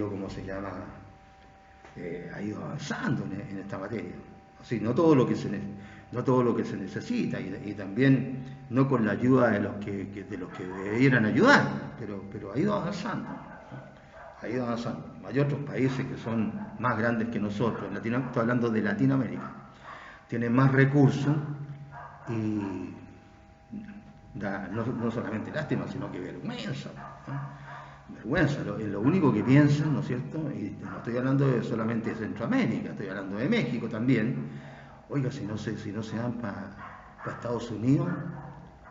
como se llama, ha ido avanzando en esta materia. Así, no todo lo que se necesita y también no con la ayuda de los que debieran ayudar, pero ha ido avanzando. Ha ido avanzando. Hay otros países que son más grandes que nosotros, estoy hablando de Latinoamérica, tienen más recursos y no solamente lástima, sino que vergüenza. ¿No? Vergüenza, es lo único que piensan, ¿no es cierto? Y no estoy hablando solamente de Centroamérica, estoy hablando de México también. Oiga, si no se van para Estados Unidos,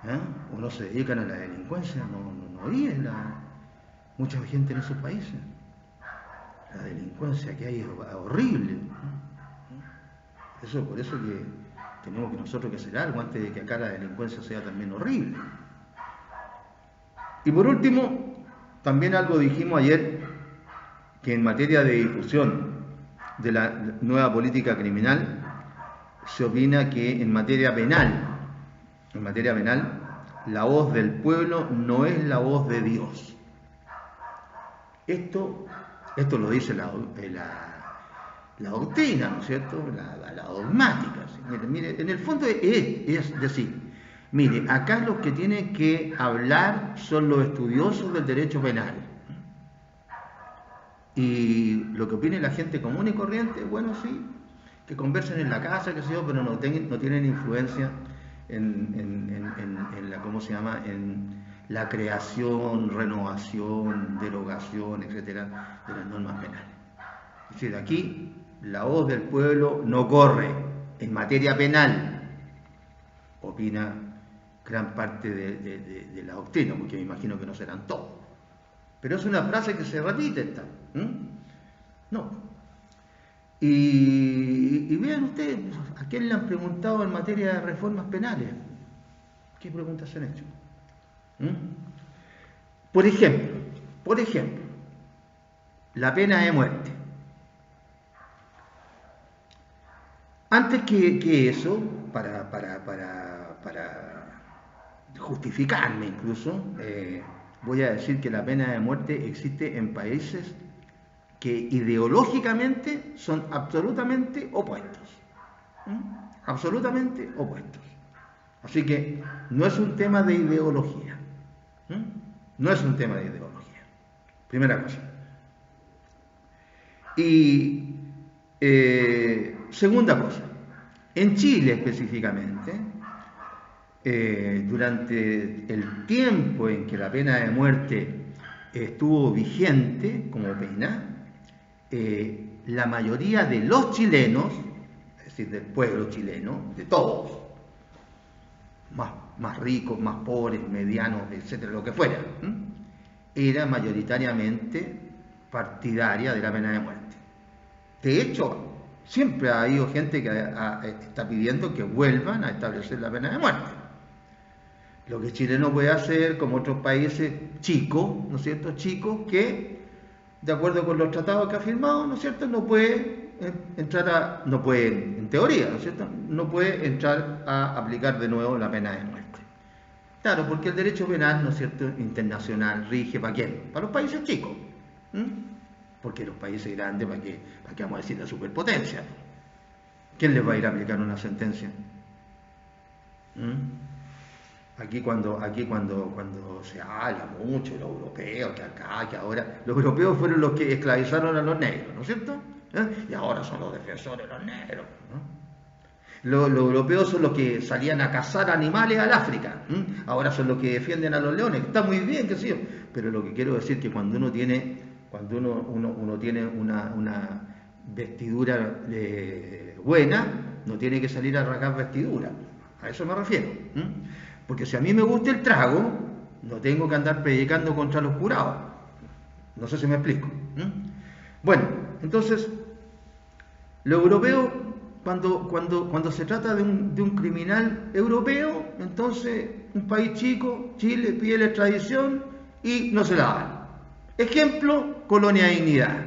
¿eh? O no se dedican a la delincuencia, no vive mucha gente en esos países. La delincuencia que hay es horrible. Por eso que tenemos que nosotros que hacer algo antes de que acá la delincuencia sea también horrible. Y por último, también algo dijimos ayer, que en materia de difusión de la nueva política criminal, se opina que en materia penal, la voz del pueblo no es la voz de Dios. Esto lo dice la doctrina, ¿no es cierto? La dogmática. ¿Sí? Mire, en el fondo es decir, mire, acá los que tienen que hablar son los estudiosos del derecho penal. Y lo que opine la gente común y corriente, bueno, sí, que conversen en la casa, qué sé yo, pero no tienen influencia en la, ¿cómo se llama?, en la creación, renovación, derogación, etcétera, de las normas penales. Es decir, aquí la voz del pueblo no corre en materia penal, opina gran parte de la doctrina, porque me imagino que no serán todos. Pero es una frase que se repite esta. No. Y vean ustedes, ¿a quién le han preguntado en materia de reformas penales? ¿Qué preguntas se han hecho? Por ejemplo, la pena de muerte. Antes que eso, para justificarme incluso, voy a decir que la pena de muerte existe en países que ideológicamente son absolutamente opuestos. Absolutamente opuestos. Así que no es un tema de ideología. No es un tema de ideología. Primera cosa. Y segunda cosa. En Chile específicamente, durante el tiempo en que la pena de muerte estuvo vigente como pena, la mayoría de los chilenos, es decir, del pueblo chileno, de todos, más ricos, más pobres, medianos, etcétera, lo que fuera, era mayoritariamente partidaria de la pena de muerte. De hecho, siempre ha habido gente que está pidiendo que vuelvan a establecer la pena de muerte. Lo que Chile no puede hacer, como otros países chicos, ¿no es cierto?, chicos que, de acuerdo con los tratados que ha firmado, ¿no es cierto?, no puede entrar no puede, en teoría, ¿no es cierto?, no puede entrar a aplicar de nuevo la pena de muerte. Claro, porque el derecho penal, ¿no es cierto?, internacional, rige ¿para quién? Para los países chicos. Porque los países grandes, ¿para qué vamos a decir la superpotencia? ¿Quién les va a ir a aplicar una sentencia? Aquí cuando se habla mucho de los europeos, que acá, que ahora, los europeos fueron los que esclavizaron a los negros, ¿no es cierto? Y ahora son los defensores de los negros, ¿no? Los europeos son los que salían a cazar animales al África, ahora son los que defienden a los leones, está muy bien, que sí, pero lo que quiero decir es que cuando uno tiene una vestidura buena, no tiene que salir a rasgar vestidura, a eso me refiero. Porque si a mí me gusta el trago, no tengo que andar predicando contra los curados. No sé si me explico. Bueno, entonces, lo europeo, cuando se trata de un criminal europeo, entonces un país chico, Chile, pide la extradición y no se la dan. Ejemplo, Colonia Dignidad.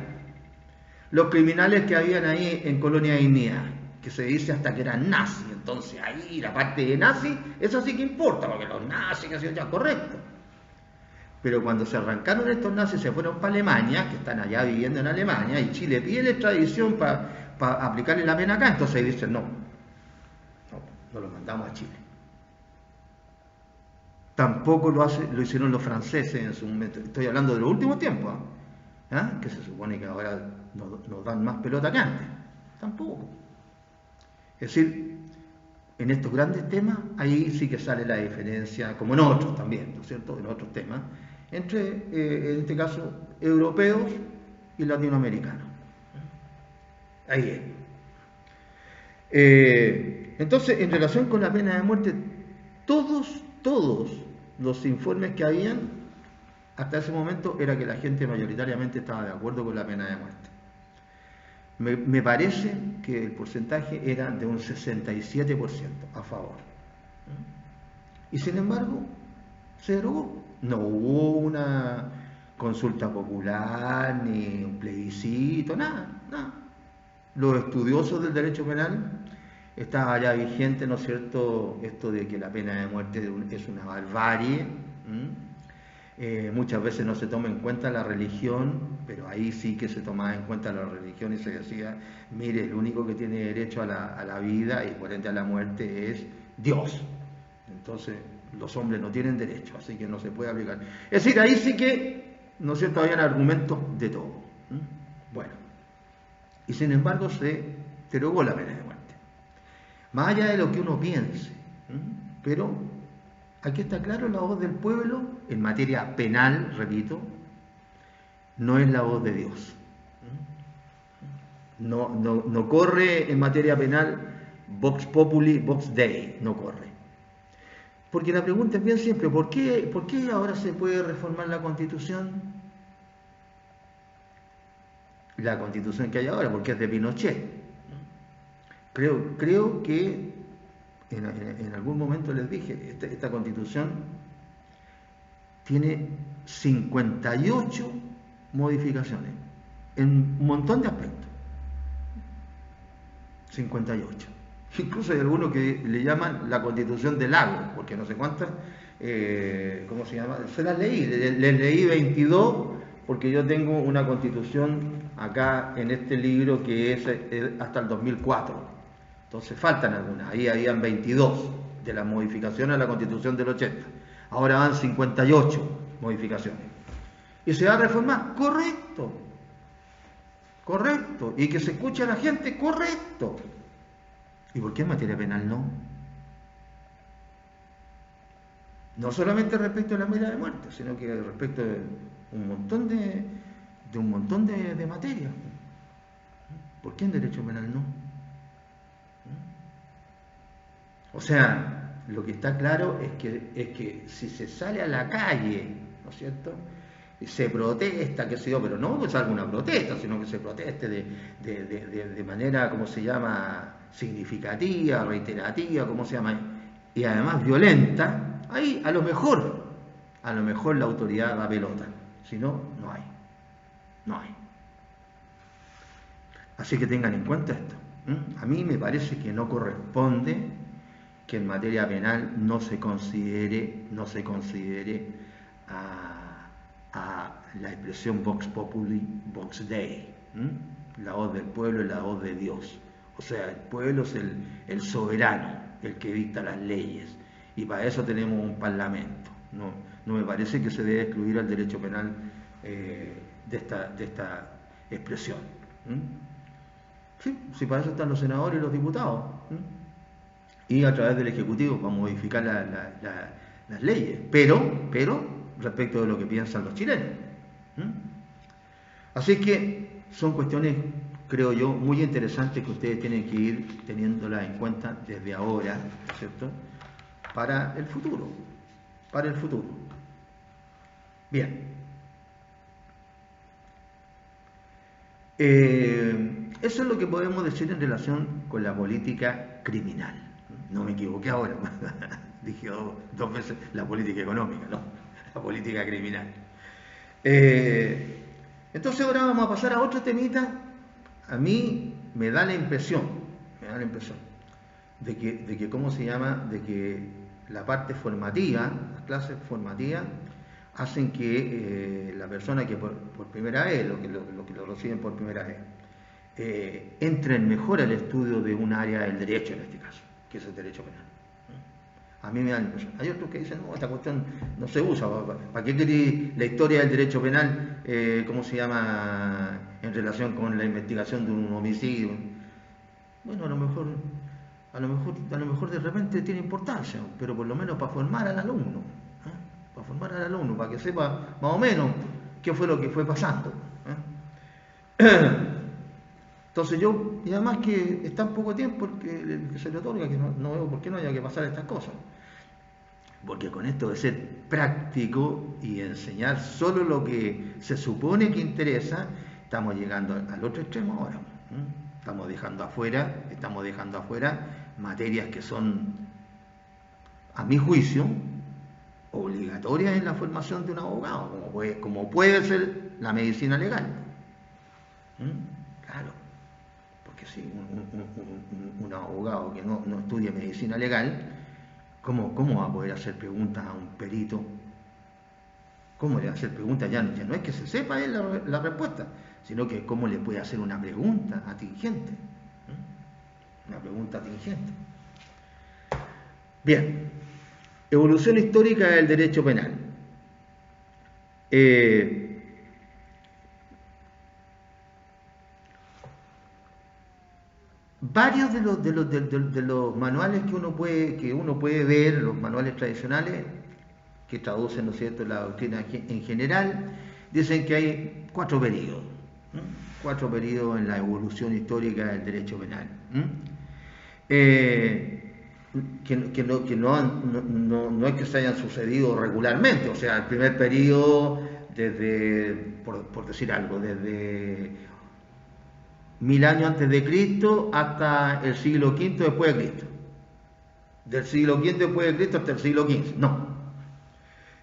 Los criminales que habían ahí en Colonia Dignidad, que se dice hasta que eran nazis, entonces ahí la parte de nazi, eso sí que importa, porque los nazis, que ha sido ya correcto. Pero cuando se arrancaron estos nazis, se fueron para Alemania, que están allá viviendo en Alemania, y Chile pide la extradición para aplicarle la pena acá, entonces dicen no lo mandamos a Chile. Tampoco lo hicieron los franceses en su momento, estoy hablando de los últimos tiempos, que se supone que ahora nos dan más pelota que antes, tampoco. Es decir, en estos grandes temas, ahí sí que sale la diferencia, como en otros también, ¿no es cierto?, en otros temas, entre, en este caso, europeos y latinoamericanos. Ahí es. Entonces, en relación con la pena de muerte, todos los informes que habían hasta ese momento era que la gente mayoritariamente estaba de acuerdo con la pena de muerte. Me parece que el porcentaje era de un 67% a favor. Y sin embargo, se derogó. No hubo una consulta popular, ni un plebiscito, nada. Los estudiosos del derecho penal estaba ya vigente, ¿no es cierto?, esto de que la pena de muerte es una barbarie. Muchas veces no se toma en cuenta la religión, pero ahí sí que se tomaba en cuenta la religión y se decía, mire, el único que tiene derecho a la vida y por ende a la muerte es Dios. Entonces, los hombres no tienen derecho, así que no se puede aplicar. Es decir, ahí sí que, ¿no es cierto?, habían argumentos de todo. Bueno, y sin embargo se derogó la pena de muerte. Más allá de lo que uno piense, pero aquí está claro, la voz del pueblo en materia penal, repito, no es la voz de Dios. No corre en materia penal Vox Populi, Vox Dei, no corre. Porque la pregunta es bien simple, ¿por qué ahora se puede reformar la Constitución? La Constitución que hay ahora, porque es de Pinochet. Creo que en algún momento les dije, esta Constitución tiene 58 modificaciones en un montón de aspectos. 58. Incluso hay algunos que le llaman la Constitución del lago, porque no sé cuántas ¿cómo se llama? Se las leí, les leí 22 porque yo tengo una constitución acá en este libro que es hasta el 2004. Entonces faltan algunas, ahí habían 22 de la modificación a la constitución del 80. Ahora van 58 modificaciones. ¿Y se va a reformar? Correcto. Correcto. ¿Y que se escuche a la gente? Correcto. ¿Y por qué en materia penal no? No solamente respecto a la pena de muerte, sino que respecto de un montón de materias. ¿Por qué en derecho penal no? O sea, lo que está claro es que si se sale a la calle, ¿no es cierto?, y se protesta, qué sé yo, pero no que salga una protesta, sino que se proteste de manera, ¿cómo se llama?, significativa, reiterativa, ¿cómo se llama?, y además violenta, ahí a lo mejor la autoridad da pelota, si no, no hay. No hay. Así que tengan en cuenta esto. A mí me parece que no corresponde que en materia penal no se considere a la expresión Vox Populi, Vox Dei, la voz del pueblo y la voz de Dios. O sea, el pueblo es el soberano, el que dicta las leyes, y para eso tenemos un parlamento. No me parece que se debe excluir al derecho penal de esta expresión. Sí, para eso están los senadores y los diputados. Y a través del Ejecutivo para modificar las leyes, pero respecto de lo que piensan los chilenos. Así que son cuestiones, creo yo, muy interesantes que ustedes tienen que ir teniéndolas en cuenta desde ahora, ¿cierto?, para el futuro. Bien. Eso es lo que podemos decir en relación con la política criminal. No me equivoqué ahora, dije dos veces la política económica, no, la política criminal. Entonces ahora vamos a pasar a otro temita. A mí me da la impresión de que ¿cómo se llama?, de que la parte formativa, las clases formativas, hacen que la persona que por primera vez, lo que lo reciben por primera vez, entren mejor al estudio de un área del derecho en este caso, que es el derecho penal. A mí me da la impresión. Hay otros que dicen, no, esta cuestión no se usa. ¿Para qué queréis la historia del derecho penal, cómo se llama, en relación con la investigación de un homicidio? Bueno, a lo mejor de repente tiene importancia, pero por lo menos para formar al alumno, para que sepa más o menos qué fue lo que fue pasando. Entonces y además que está en poco tiempo que se le otorga, que no veo por qué no haya que pasar estas cosas. Porque con esto de ser práctico y enseñar solo lo que se supone que interesa, estamos llegando al otro extremo ahora. Estamos dejando afuera materias que son, a mi juicio, obligatorias en la formación de un abogado, como puede ser la medicina legal. Claro, porque si un abogado que no estudia medicina legal, ¿cómo va a poder hacer preguntas a un perito? ¿Cómo le va a hacer preguntas? Ya no es que se sepa él la respuesta, sino que cómo le puede hacer una pregunta atingente. Bien, evolución histórica del derecho penal. Varios de los manuales que uno puede ver, los manuales tradicionales, que traducen, ¿no es cierto?, la doctrina en general, dicen que hay 4 periodos. 4 periodos en la evolución histórica del derecho penal. Que no es que se hayan sucedido regularmente. O sea, el primer periodo, por decir algo, desde 1000 años antes de Cristo hasta el siglo V después de Cristo. Del siglo V después de Cristo hasta el siglo XV. No.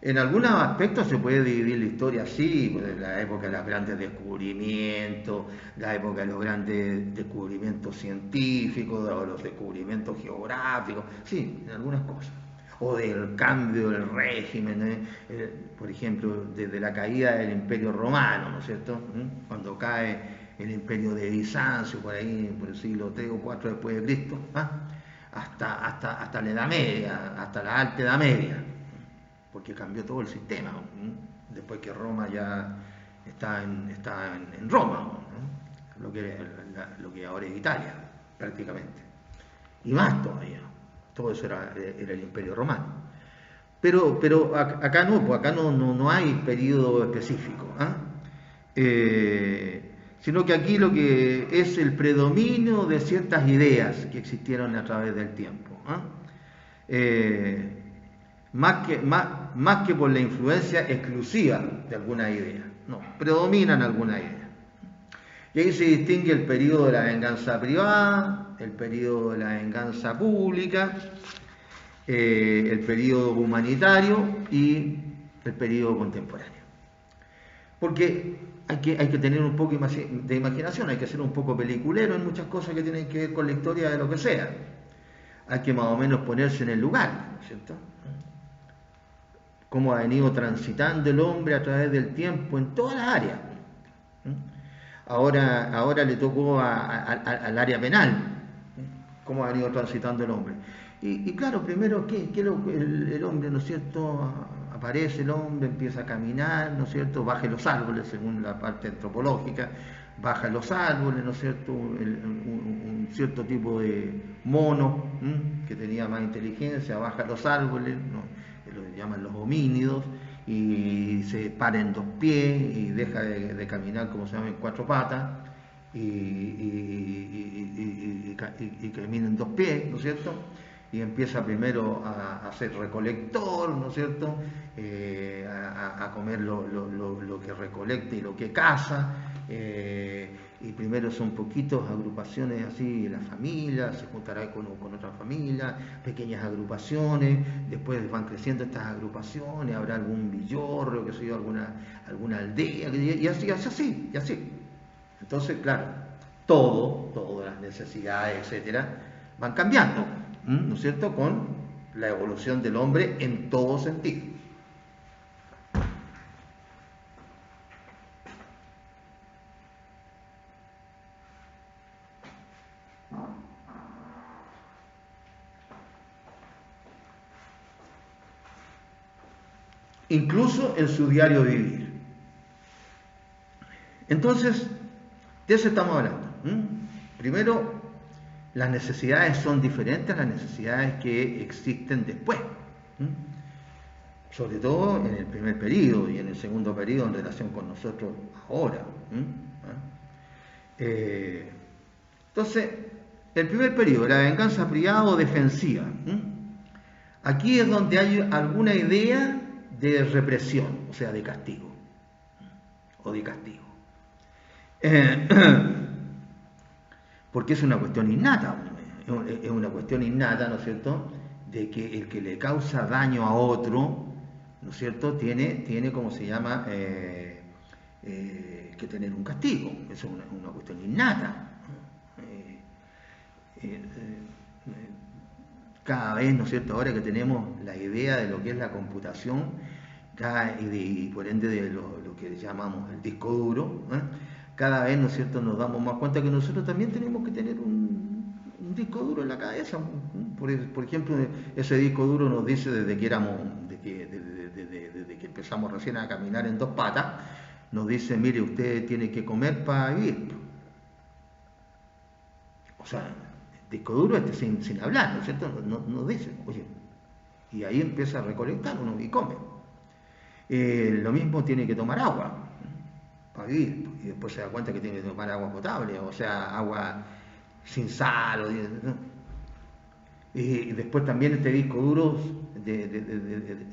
En algunos aspectos se puede dividir la historia así, pues, la época de los grandes descubrimientos, la época de los grandes descubrimientos científicos, o los descubrimientos geográficos, sí, en algunas cosas. o del cambio del régimen, por ejemplo, desde la caída del Imperio Romano, ¿no es cierto? Cuando cae el Imperio de Bizancio, por ahí, por el siglo III o IV después de Cristo, hasta la Edad Media, hasta la Alta Edad Media, porque cambió todo el sistema, después que Roma ya está en Roma, ¿no? lo que ahora es Italia, prácticamente, y más todavía. Todo eso era el Imperio Romano. Pero acá no, pues acá no hay periodo específico, sino que aquí lo que es el predominio de ciertas ideas que existieron a través del tiempo. Más que por la influencia exclusiva de alguna idea, no, predominan alguna idea. Y ahí se distingue el periodo de la venganza privada, el periodo de la venganza pública, el periodo humanitario y el periodo contemporáneo. Porque hay que tener un poco de imaginación, hay que ser un poco peliculero en muchas cosas que tienen que ver con la historia de lo que sea. Hay que más o menos ponerse en el lugar, ¿no es cierto? Cómo ha venido transitando el hombre a través del tiempo en todas las áreas. Ahora le tocó al área penal, cómo ha venido transitando el hombre. Y claro, primero, el hombre, ¿no es cierto? Aparece el hombre, empieza a caminar, ¿no es cierto? Baja los árboles, según la parte antropológica, baja los árboles, ¿no es cierto? Un cierto tipo de mono que tenía más inteligencia, baja los árboles, ¿no? Lo llaman los homínidos, y se para en dos pies y deja de caminar, como se llama, en cuatro patas, y camina en dos pies, ¿no es cierto? Y empieza primero a ser recolector, ¿no es cierto? A comer lo que recolecta y lo que caza, y primero son poquitos agrupaciones así, la familia, se juntará con otra familia, pequeñas agrupaciones, después van creciendo estas agrupaciones, habrá algún villorrio, que sé yo, alguna aldea, y así. Entonces, claro, todas las necesidades, etcétera, van cambiando, ¿no es cierto?, con la evolución del hombre en todo sentido. Incluso en su diario vivir. Entonces, de eso estamos hablando. Primero, las necesidades son diferentes a las necesidades que existen después, sobre todo en el primer periodo y en el segundo periodo en relación con nosotros ahora. Entonces, el primer periodo, la venganza privada o defensiva. Aquí es donde hay alguna idea de represión, o sea, de castigo, o de castigo. Porque es una cuestión innata, ¿no es cierto?, de que el que le causa daño a otro, ¿no es cierto?, tiene como se llama, que tener un castigo. Eso es una cuestión innata. Cada vez, ¿no es cierto?, ahora que tenemos la idea de lo que es la computación, y por ende de lo que llamamos el disco duro, cada vez, ¿no es cierto?, nos damos más cuenta que nosotros también tenemos que tener un disco duro en la cabeza. Por ejemplo, ese disco duro nos dice desde que empezamos recién a caminar en dos patas, nos dice, mire, usted tiene que comer para vivir. O sea, el disco duro sin hablar, ¿no es cierto?, nos dice, oye, y ahí empieza a recolectar uno y come. Lo mismo, tiene que tomar agua para vivir, y después se da cuenta que tiene que tomar agua potable, o sea, agua sin sal, ¿no? Y después también este disco duro,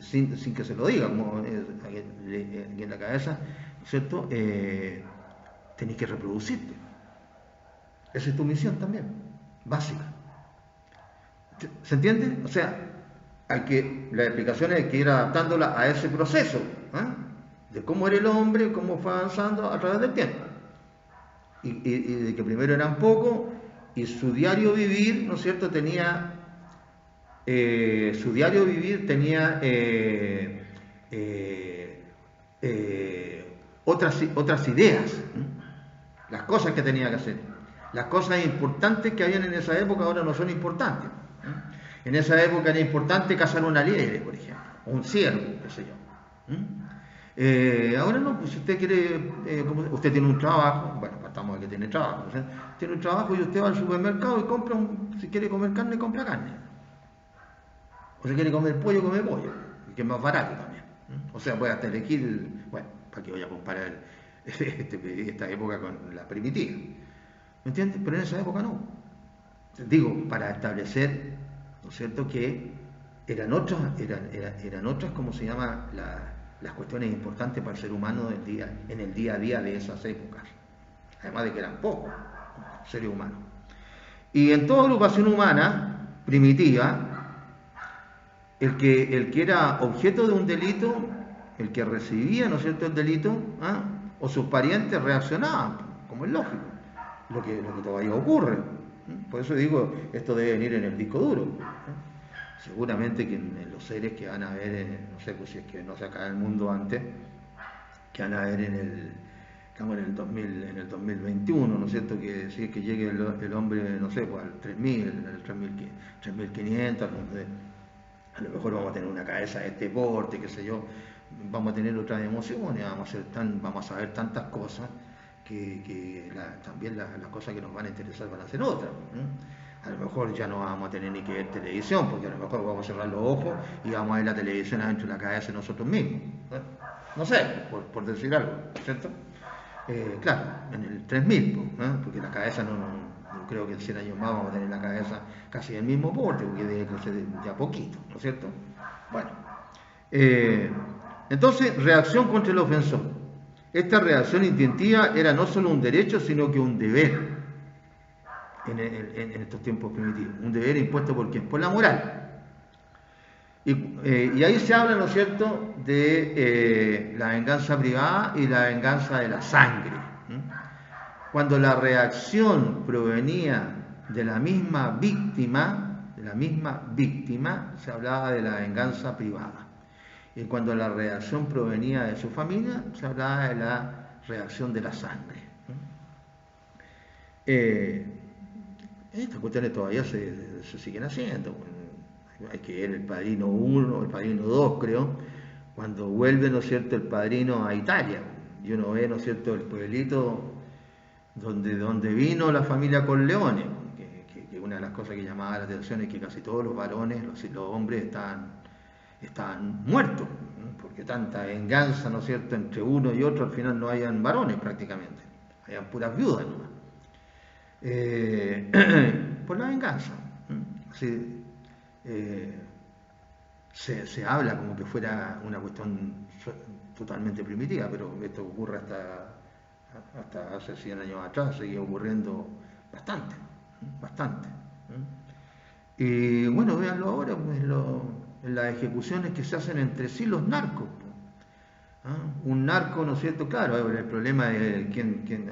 sin que se lo diga, como aquí en la cabeza, ¿no es cierto?, tenés que reproducirte. Esa es tu misión también, básica. ¿Se entiende? O sea, la explicación hay que ir adaptándola a ese proceso, de cómo era el hombre, cómo fue avanzando a través del tiempo. Y de que primero eran pocos, y su diario vivir, ¿no es cierto?, tenía su diario vivir tenía otras ideas, las cosas que tenía que hacer. Las cosas importantes que habían en esa época ahora no son importantes. En esa época era importante cazar una liebre, por ejemplo, o un ciervo, qué sé yo. Ahora no, pues si usted quiere, usted tiene un trabajo, bueno, partamos de que tiene trabajo, ¿sí? Tiene un trabajo y usted va al supermercado y compra, si quiere comer carne, compra carne. O si quiere comer pollo, come pollo, que es más barato también. O sea, puede hasta elegir, bueno, para que voy a comparar esta época con la primitiva. ¿Me entiendes? Pero en esa época no. Digo, para establecer, ¿no es cierto?, que eran otras, ¿cómo se llama?, las cuestiones importantes para el ser humano en el día a día de esas épocas. Además de que eran pocos seres humanos. Y en toda agrupación humana primitiva, el que era objeto de un delito, el que recibía, ¿no es cierto?, el delito, o sus parientes reaccionaban, como es lógico, lo que todavía ocurre. Por eso digo, esto debe venir en el disco duro. Seguramente que en los seres que van a ver, no sé, pues si es que no se acaba el mundo antes, que van a ver estamos en el 2021, ¿no es cierto?, que si es que llegue el hombre, no sé, pues al 3000, al 3500, a lo mejor vamos a tener una cabeza de este porte, qué sé yo, vamos a tener otras emociones, vamos a saber tantas cosas que también las cosas que nos van a interesar van a ser otras. A lo mejor ya no vamos a tener ni que ver televisión, porque a lo mejor vamos a cerrar los ojos y vamos a ver la televisión adentro de la cabeza de nosotros mismos. No sé, por decir algo, ¿cierto? Claro, en el 3000, porque la cabeza no creo que en 100 años más vamos a tener la cabeza casi del mismo porte, porque debe crecer de a poquito, ¿no es cierto? Bueno, entonces, reacción contra el ofensor. Esta reacción instintiva era no solo un derecho, sino que un deber en estos tiempos primitivos. Un deber impuesto por ¿quién? Por la moral. Y ahí se habla, ¿no es cierto?, de la venganza privada y la venganza de la sangre. Cuando la reacción provenía de la misma víctima, se hablaba de la venganza privada. Y cuando la reacción provenía de su familia, se hablaba de la reacción de la sangre. Estas cuestiones todavía se siguen haciendo. Hay que ver el Padrino 1, el Padrino 2, creo, cuando vuelve, ¿no es cierto?, el Padrino a Italia. Y uno ve, ¿no es cierto?, el pueblito donde vino la familia Corleone, que una de las cosas que llamaba la atención es que casi todos los varones, los hombres estaban muertos, porque tanta venganza, ¿no es cierto?, entre uno y otro, al final no hayan varones prácticamente, hayan puras viudas nomás. Por la venganza. Así, se habla como que fuera una cuestión totalmente primitiva, pero esto ocurre hasta hace 100 años atrás, seguía ocurriendo bastante. Y bueno, véanlo ahora, pues, en las ejecuciones que se hacen entre sí los narcos. Un narco, ¿no es cierto? Claro, el problema de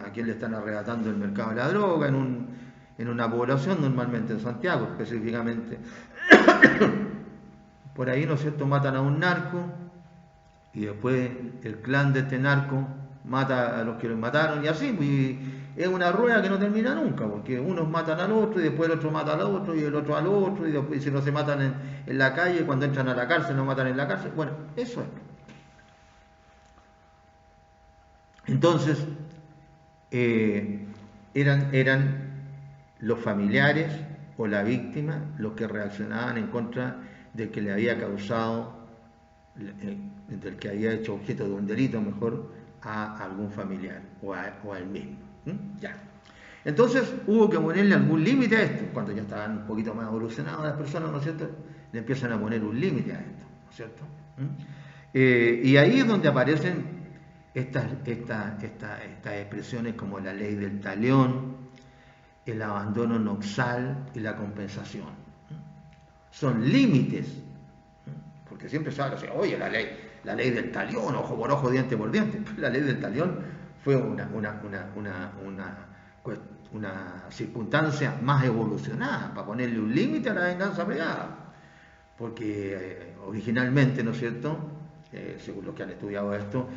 a quién le están arrebatando el mercado de la droga en una población, normalmente en Santiago específicamente. Por ahí, ¿no es cierto?, matan a un narco y después el clan de este narco mata a los que lo mataron y así, pues, es una rueda que no termina nunca, porque unos matan al otro y después el otro mata al otro y el otro al otro y después si no se matan en la calle, cuando entran a la cárcel no matan en la cárcel. Bueno, eso es. Entonces, eran los familiares o la víctima los que reaccionaban en contra del que le había causado, del que había hecho objeto de un delito, mejor, a algún familiar o a él mismo. Ya. Entonces hubo que ponerle algún límite a esto. Cuando ya estaban un poquito más evolucionadas las personas, ¿no es cierto?, le empiezan a poner un límite a esto, ¿no es cierto? Y ahí es donde aparecen estas expresiones como la ley del talión, el abandono nupcial y la compensación. Son límites, porque siempre se habla así, oye, la ley del talión, ojo por ojo, diente por diente. La ley del talión fue una circunstancia más evolucionada para ponerle un límite a la venganza privada. porque originalmente, ¿no es cierto?, según los que han estudiado esto,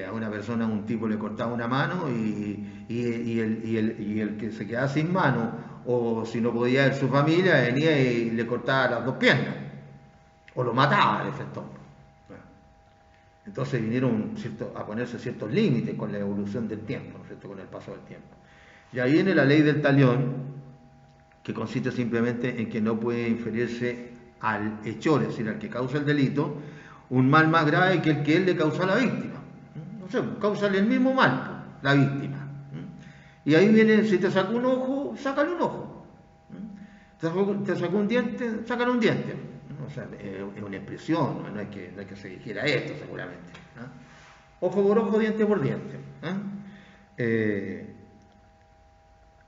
a una persona, un tipo le cortaba una mano y el que se quedaba sin mano, o si no podía ir su familia, venía y le cortaba las dos piernas, o lo mataba al efecto. Entonces vinieron a ponerse ciertos límites con la evolución del tiempo, ¿no es cierto?, con el paso del tiempo. Y ahí viene la ley del talión, que consiste simplemente en que no puede inferirse al hechor, es decir, al que causa el delito, un mal más grave que el que él le causó a la víctima. No sé, causarle el mismo mal, la víctima. Y ahí viene, si te sacó un ojo, sácale un ojo. Te sacó un diente, sácale un diente. O sea, es una expresión, no es que se dijera esto seguramente. Ojo por ojo, diente por diente.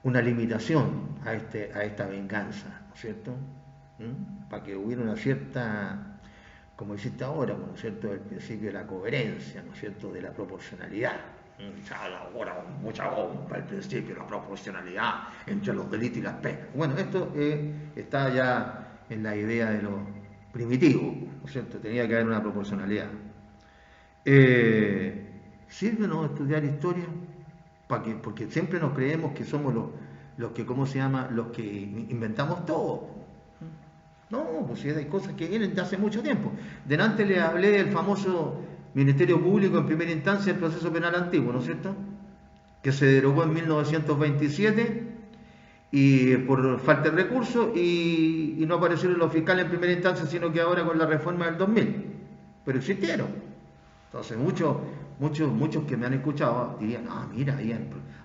Una limitación a esta venganza, ¿no es cierto? Para que hubiera una cierta, como hiciste ahora, ¿no es cierto?, el principio de la coherencia, ¿no es cierto?, de la proporcionalidad. Ahora mucha bomba, el principio de la proporcionalidad entre los delitos y las penas. Bueno, esto está ya en la idea de lo primitivo, ¿no es cierto? Tenía que haber una proporcionalidad. ¿Sirve no estudiar historia? Porque siempre nos creemos que somos los que, ¿cómo se llama?, los que inventamos todo. No, pues hay cosas que vienen de hace mucho tiempo. Delante les hablé del famoso Ministerio Público en primera instancia del proceso penal antiguo, ¿no es cierto?, que se derogó en 1927 y por falta de recursos y no aparecieron los fiscales en primera instancia, sino que ahora con la reforma del 2000. Pero existieron. Entonces muchos que me han escuchado dirían, mira,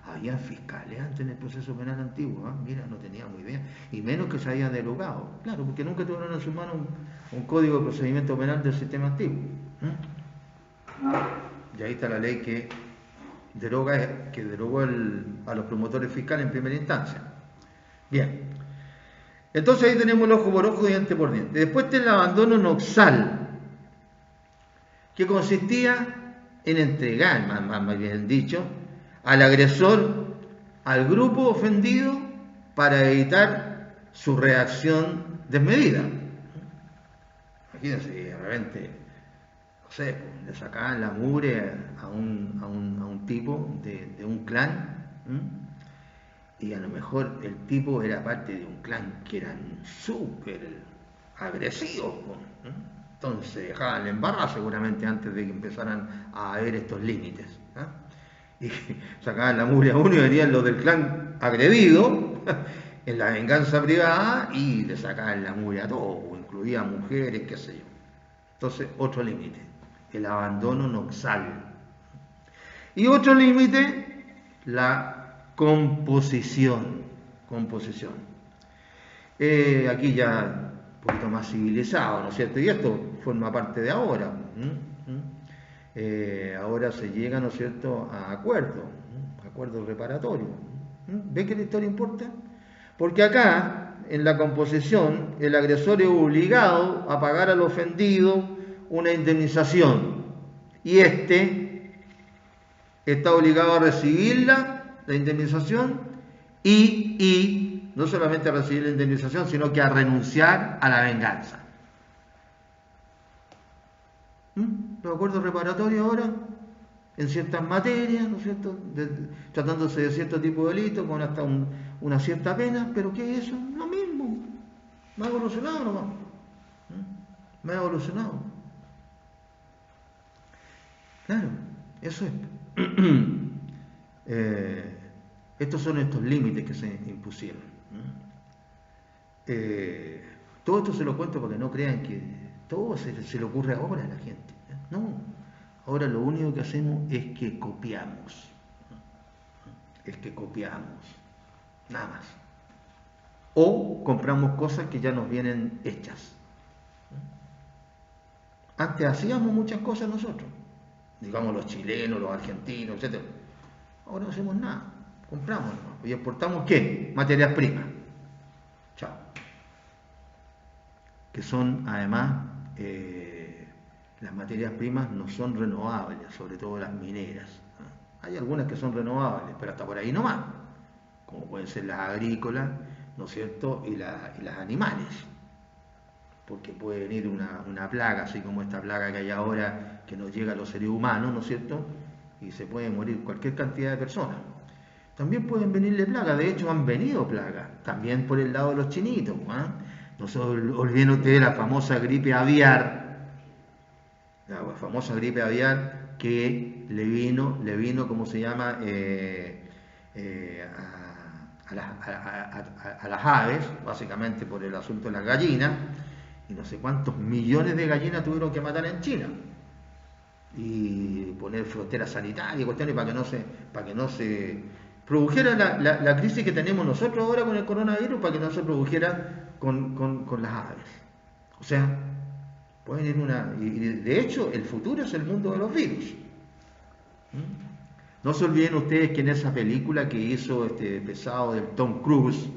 había fiscales antes en el proceso penal antiguo, mira, no teníamos idea, y menos que se habían derogado. Claro, porque nunca tuvieron en su mano un código de procedimiento penal del sistema antiguo. Y ahí está la ley que derogó a los promotores fiscales en primera instancia. Bien, entonces ahí tenemos el ojo por ojo, diente por diente. Después está el abandono noxal, que consistía en entregar, más bien dicho, al agresor al grupo ofendido para evitar su reacción desmedida. Imagínense, de repente, no sé, le sacaban la mugre a un tipo de un clan, y a lo mejor el tipo era parte de un clan que eran súper agresivos, entonces dejaban la embarrada seguramente antes de que empezaran a haber estos límites. Y sacaban la mugre a uno y venían los del clan agredido en la venganza privada y le sacaban la mugre a todos, incluía mujeres, qué sé yo. Entonces, otro límite, el abandono noxal. Y otro límite, la composición. Aquí ya un poquito más civilizado, ¿no es cierto? Y esto forma parte de ahora. Ahora se llega, ¿no es cierto?, a acuerdos reparatorios. ¿Ven que la historia importa? Porque acá, en la composición, el agresor es obligado a pagar al ofendido una indemnización y este está obligado a recibirla, la indemnización, y no solamente a recibir la indemnización, sino que a renunciar a la venganza. Los acuerdos reparatorios ahora, en ciertas materias, ¿no es cierto?, tratándose de cierto tipo de delito, con hasta una cierta pena, pero ¿qué es eso? Lo mismo, más evolucionado nomás. Más evolucionado. Claro, eso es. Estos son estos límites que se impusieron. Todo esto se lo cuento porque no crean que todo se le ocurre ahora a la gente. No, ahora lo único que hacemos es que copiamos. Nada más. O compramos cosas que ya nos vienen hechas. Antes hacíamos muchas cosas nosotros, digamos los chilenos, los argentinos, etc. Ahora no hacemos nada, compramos y exportamos ¿qué? Materias primas. Chao. Que son además, las materias primas no son renovables, sobre todo las mineras. Hay algunas que son renovables, pero hasta por ahí nomás, como pueden ser las agrícolas, ¿no es cierto?, y las animales. porque puede venir una plaga, así como esta plaga que hay ahora, que nos llega a los seres humanos, ¿no es cierto? Y se puede morir cualquier cantidad de personas. También pueden venirle plagas, de hecho han venido plagas, también por el lado de los chinitos. No se olviden ustedes la famosa gripe aviar, que le vino, ¿cómo se llama? A las aves, básicamente por el asunto de las gallinas, y no sé cuántos millones de gallinas tuvieron que matar en China. Y poner fronteras sanitarias y cuestiones para que no se produjera la crisis que tenemos nosotros ahora con el coronavirus, para que no se produjera con las aves. O sea, pueden ir y de hecho el futuro es el mundo de los virus. No se olviden ustedes que en esa película que hizo este pesado del Tom Cruise,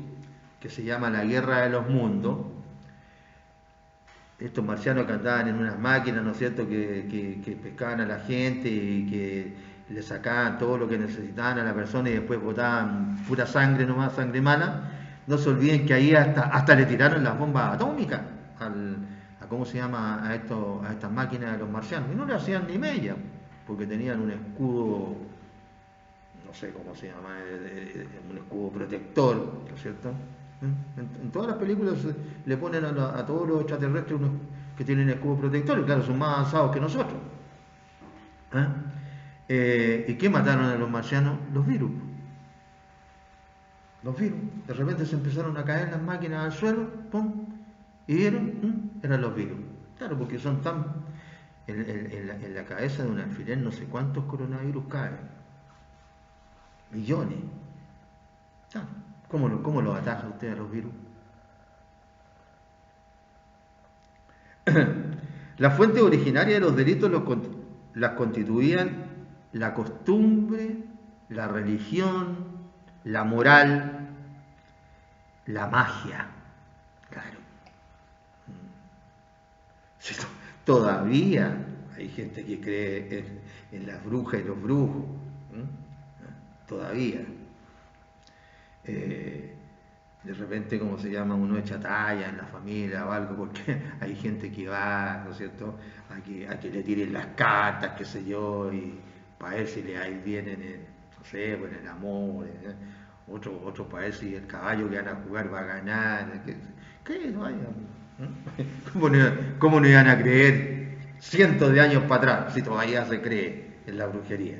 que se llama La Guerra de los Mundos, estos marcianos que andaban en unas máquinas, ¿no es cierto?, que pescaban a la gente y que le sacaban todo lo que necesitaban a la persona y después botaban pura sangre nomás, sangre mala. No se olviden que ahí hasta le tiraron las bombas atómicas ¿cómo se llama? A estas máquinas de los marcianos. Y no le hacían ni mella, porque tenían un escudo, no sé cómo se llama, un escudo protector, ¿no es cierto? En todas las películas le ponen a todos los extraterrestres unos que tienen escudo protector, y claro, son más avanzados que nosotros. ¿Y qué mataron a los marcianos? Los virus. Los virus. De repente se empezaron a caer las máquinas al suelo, ¡pum! Y vieron, eran los virus. Claro, porque son tan... En la cabeza de un alfiler no sé cuántos coronavirus caen. Millones. Claro. ¿Cómo lo ataja usted a los virus? La fuente originaria de los delitos las constituían la costumbre, la religión, la moral, la magia. Claro. Sí, todavía hay gente que cree en las brujas y los brujos. Todavía. De repente, como se llama, uno echa talla en la familia o algo, porque hay gente que va, ¿no es cierto?, a que le tiren las cartas, qué sé yo, y para ver si le hay bien no sé, en el amor, otro para ver si el caballo que van a jugar va a ganar, ¿qué? Vaya, ¿cómo no iban a creer cientos de años para atrás, si todavía se cree en la brujería?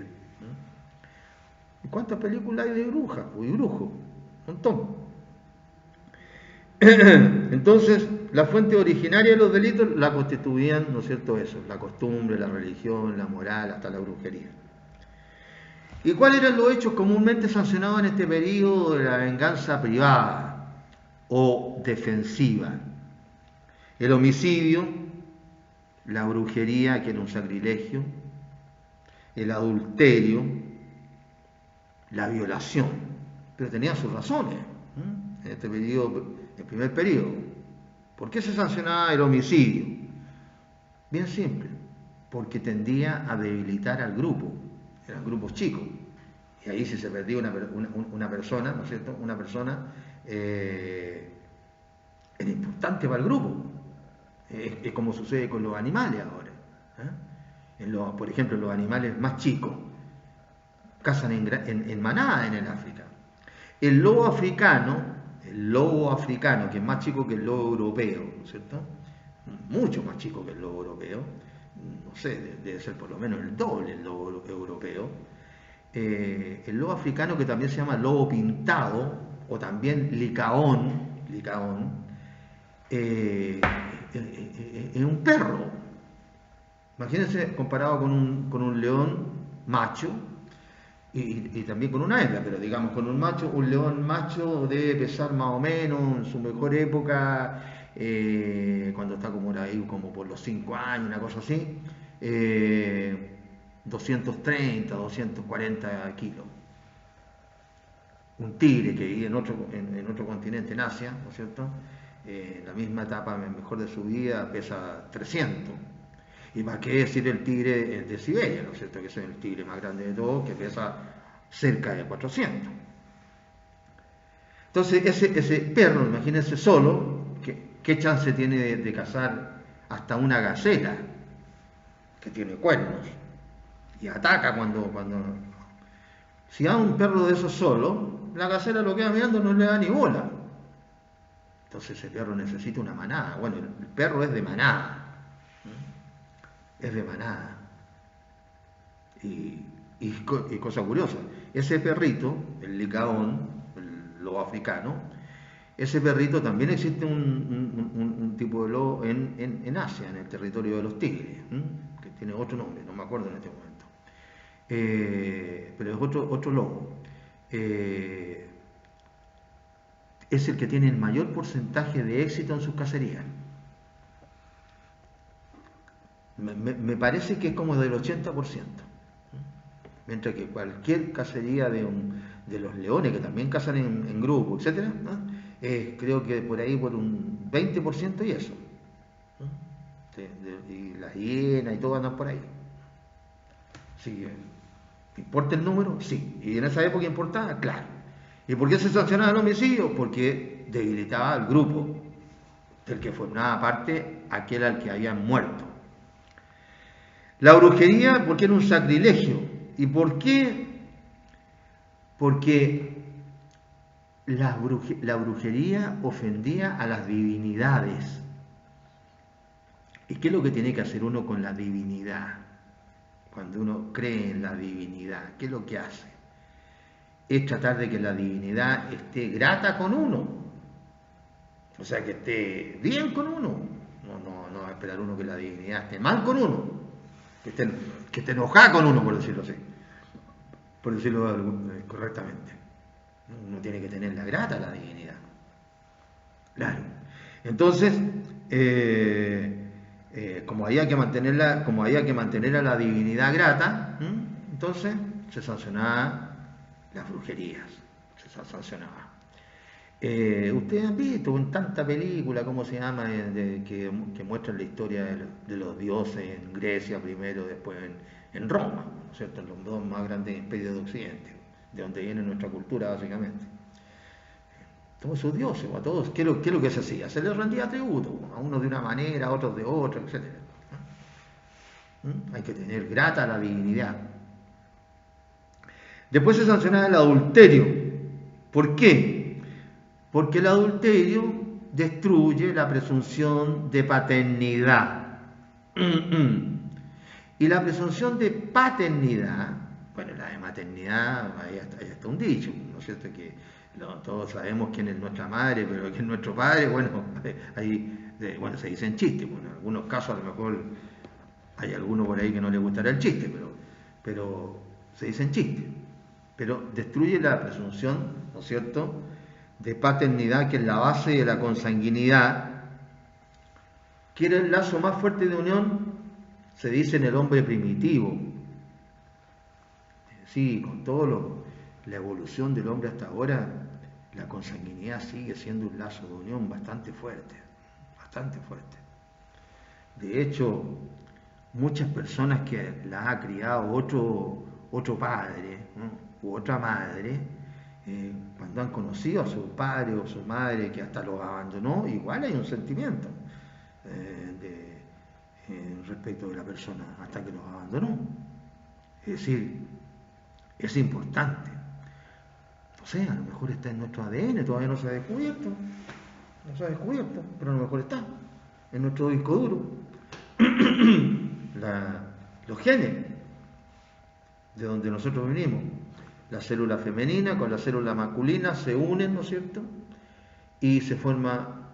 ¿Cuántas películas hay de brujas y brujos? Un montón. Entonces, la fuente originaria de los delitos la constituían, ¿no es cierto?, eso, la costumbre, la religión, la moral, hasta la brujería. ¿Y cuáles eran los hechos comúnmente sancionados en este periodo de la venganza privada o defensiva? El homicidio, la brujería, que era un sacrilegio, el adulterio, la violación, pero tenía sus razones en este periodo. El primer periodo. ¿Por qué se sancionaba el homicidio? Bien simple, porque tendía a debilitar al grupo, eran grupos chicos, y ahí si se perdía una persona, ¿no es cierto?, una persona era importante para el grupo. Es como sucede con los animales ahora. Por ejemplo, los animales más chicos cazan en manada en el África. El lobo africano, que es más chico que el lobo europeo, ¿no es cierto? Mucho más chico que el lobo europeo, no sé, debe ser por lo menos el doble el lobo europeo. El lobo africano, que también se llama lobo pintado, o también licaón, es un perro. Imagínense comparado con un león macho, y también con una hembra, pero digamos con un león macho debe pesar más o menos en su mejor época, cuando está como ahí como por los 5 años, una cosa así, 230, 240 kilos. Un tigre que vive en otro continente, en Asia, ¿no es cierto?, en la misma etapa mejor de su vida pesa 300. Y para qué decir el tigre de Siberia, ¿no es cierto?, que es el tigre más grande de todos, que pesa cerca de 400. Entonces ese perro, imagínense solo, que ¿qué chance tiene de cazar hasta una gacela que tiene cuernos y ataca cuando... Si hay un perro de esos solo, la gacela lo queda mirando, no le da ni bola. Entonces ese perro necesita una manada. Bueno, el perro es de manada. Es de manada. Y cosa curiosa, ese perrito, el licaón, el lobo africano, ese perrito también existe un tipo de lobo en Asia, en el territorio de los tigres, que tiene otro nombre, no me acuerdo en este momento. Pero es otro lobo. Es el que tiene el mayor porcentaje de éxito en sus cacerías. Me parece que es como del 80%. Mientras que cualquier cacería de los leones, que también cazan en grupo, etc., creo que por ahí por un 20% y eso. Y las hienas y todo andan por ahí. Así que, ¿importa el número? Sí. Y en esa época importaba, claro. ¿Y por qué se sancionaba el homicidio? Porque debilitaba al grupo del que formaba parte aquel al que habían muerto. La brujería, porque era un sacrilegio. ¿Y por qué? Porque la brujería ofendía a las divinidades. ¿Y qué es lo que tiene que hacer uno con la divinidad? Cuando uno cree en la divinidad, ¿qué es lo que hace? Es tratar de que la divinidad esté grata con uno. O sea, que esté bien con uno. No va a esperar uno que la divinidad esté mal con uno. Que esté enojada con uno, por decirlo así. Por decirlo correctamente. Uno tiene que tenerla grata a la divinidad. Claro. Entonces, como había que mantener a la divinidad grata, entonces se sancionaba las brujerías. Se sancionaba. Ustedes han visto en tanta película, ¿cómo se llama?, que muestran la historia de los dioses en Grecia primero, después en Roma, ¿no es cierto?, en los dos más grandes imperios de Occidente, de donde viene nuestra cultura básicamente. Todos esos dioses, a todos, ¿qué es lo que se hacía? Se les rendía tributo, a unos de una manera, a otros de otra, etc. Hay que tener grata a la divinidad. Después se sancionaba el adulterio. ¿Por qué? Porque el adulterio destruye la presunción de paternidad. Y la presunción de paternidad, bueno, la de maternidad, ahí está un dicho, ¿no es cierto? Que todos sabemos quién es nuestra madre, pero quién es nuestro padre, bueno, ahí se dicen chistes. Bueno, en algunos casos a lo mejor hay alguno por ahí que no le gustará el chiste, pero se dicen chistes. Pero destruye la presunción, ¿no es cierto?, de paternidad, que es la base de la consanguinidad, que era el lazo más fuerte de unión, se dice, en el hombre primitivo. Sí, con todo la evolución del hombre hasta ahora, la consanguinidad sigue siendo un lazo de unión bastante fuerte, bastante fuerte. De hecho, muchas personas que las ha criado otro padre, ¿no?, u otra madre, cuando han conocido a su padre o su madre que hasta los abandonó, igual hay un sentimiento respecto de la persona hasta que los abandonó. Es decir, es importante. No sé, a lo mejor está en nuestro ADN, todavía no se ha descubierto. No se ha descubierto, pero a lo mejor está en nuestro disco duro. Los genes de donde nosotros venimos. La célula femenina con la célula masculina se unen, ¿no es cierto?, y se forma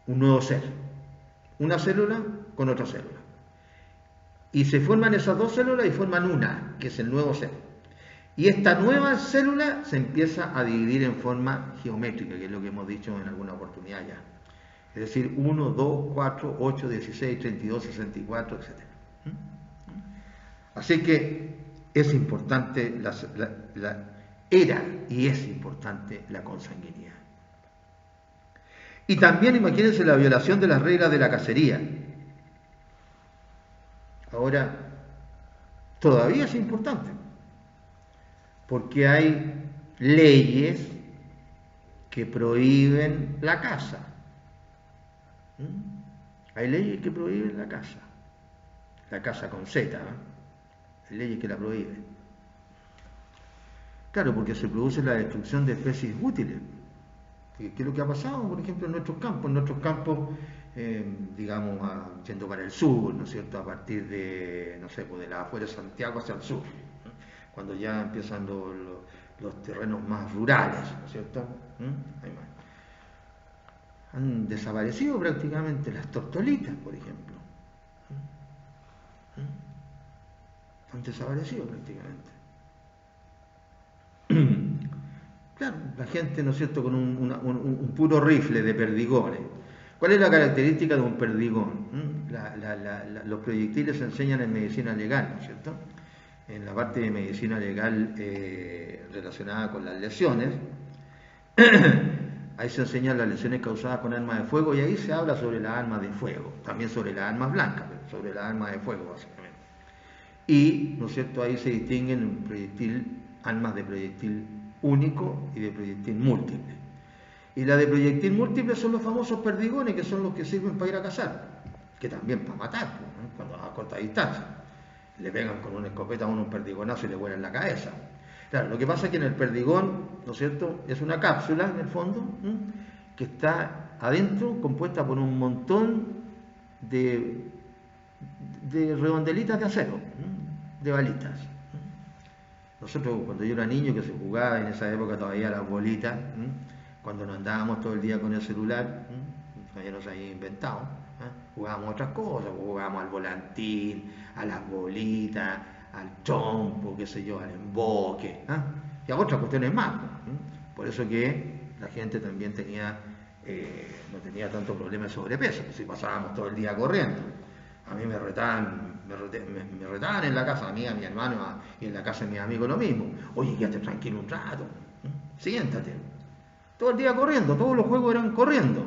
un nuevo ser. Una célula con otra célula. Y se forman esas dos células y forman una, que es el nuevo ser. Y esta nueva célula se empieza a dividir en forma geométrica, que es lo que hemos dicho en alguna oportunidad ya. Es decir, 1, 2, 4, 8, 16, 32, 64, etc. Así que es importante, era y es importante la consanguinidad. Y también imagínense la violación de las reglas de la cacería. Ahora, todavía es importante, porque hay leyes que prohíben la caza. Hay leyes que prohíben la caza con Z, hay leyes que la prohíben. Claro, porque se produce la destrucción de especies útiles. ¿Qué es lo que ha pasado, por ejemplo, en nuestros campos? En nuestros campos, digamos, yendo para el sur, ¿no es cierto? A partir de, no sé, pues de las afueras de Santiago hacia el sur, ¿no? Cuando ya empiezan los terrenos más rurales, ¿no es cierto? Han desaparecido prácticamente las tortolitas, por ejemplo. Han desaparecido prácticamente. Claro, la gente, ¿no es cierto?, con un puro rifle de perdigones. ¿Cuál es la característica de un perdigón? Los proyectiles se enseñan en medicina legal, ¿no es cierto? En la parte de medicina legal relacionada con las lesiones, ahí se enseñan las lesiones causadas con armas de fuego y ahí se habla sobre las armas de fuego, también sobre las armas blancas, pero sobre las armas de fuego básicamente. Y, ¿no es cierto?, ahí se distinguen armas de proyectil único y de proyectil múltiple. Y la de proyectil múltiple son los famosos perdigones, que son los que sirven para ir a cazar, que también para matar, ¿no?, cuando a corta distancia. Le pegan con una escopeta a uno un perdigonazo y le vuelan la cabeza. Claro, lo que pasa es que en el perdigón, ¿no es cierto?, es una cápsula, en el fondo, que está adentro, compuesta por un montón de redondelitas de acero, de balitas. Nosotros, cuando yo era niño, que se jugaba en esa época todavía las bolitas, cuando no andábamos todo el día con el celular, todavía no se había inventado, jugábamos otras cosas, jugábamos al volantín, a las bolitas, al trompo, qué sé yo, al emboque, y a otras cuestiones más. Por eso que la gente también no tenía tanto problema de sobrepeso, si pasábamos todo el día corriendo. A mí me retaban en la casa, a mí, a mi hermano, y en la casa de mis amigos lo mismo. Oye, quédate tranquilo un rato, siéntate. Todo el día corriendo, todos los juegos eran corriendo.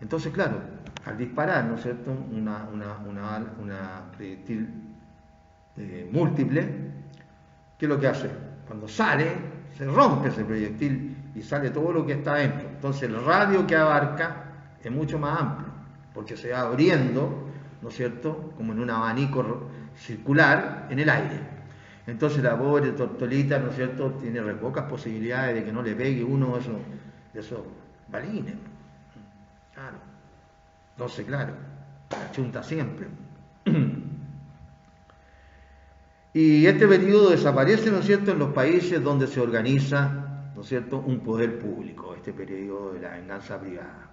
Entonces, claro, al disparar, ¿no es cierto?, una proyectil múltiple, ¿qué es lo que hace? Cuando sale, se rompe ese proyectil y sale todo lo que está dentro. Entonces el radio que abarca es mucho más amplio, porque se va abriendo, ¿no es cierto?, como en un abanico circular en el aire. Entonces la pobre tortolita, ¿no es cierto?, tiene re pocas posibilidades de que no le pegue uno de esos balines. Claro. Entonces, claro, la chunta siempre. Y este periodo desaparece, ¿no es cierto?, en los países donde se organiza, ¿no es cierto?, un poder público, este periodo de la venganza privada.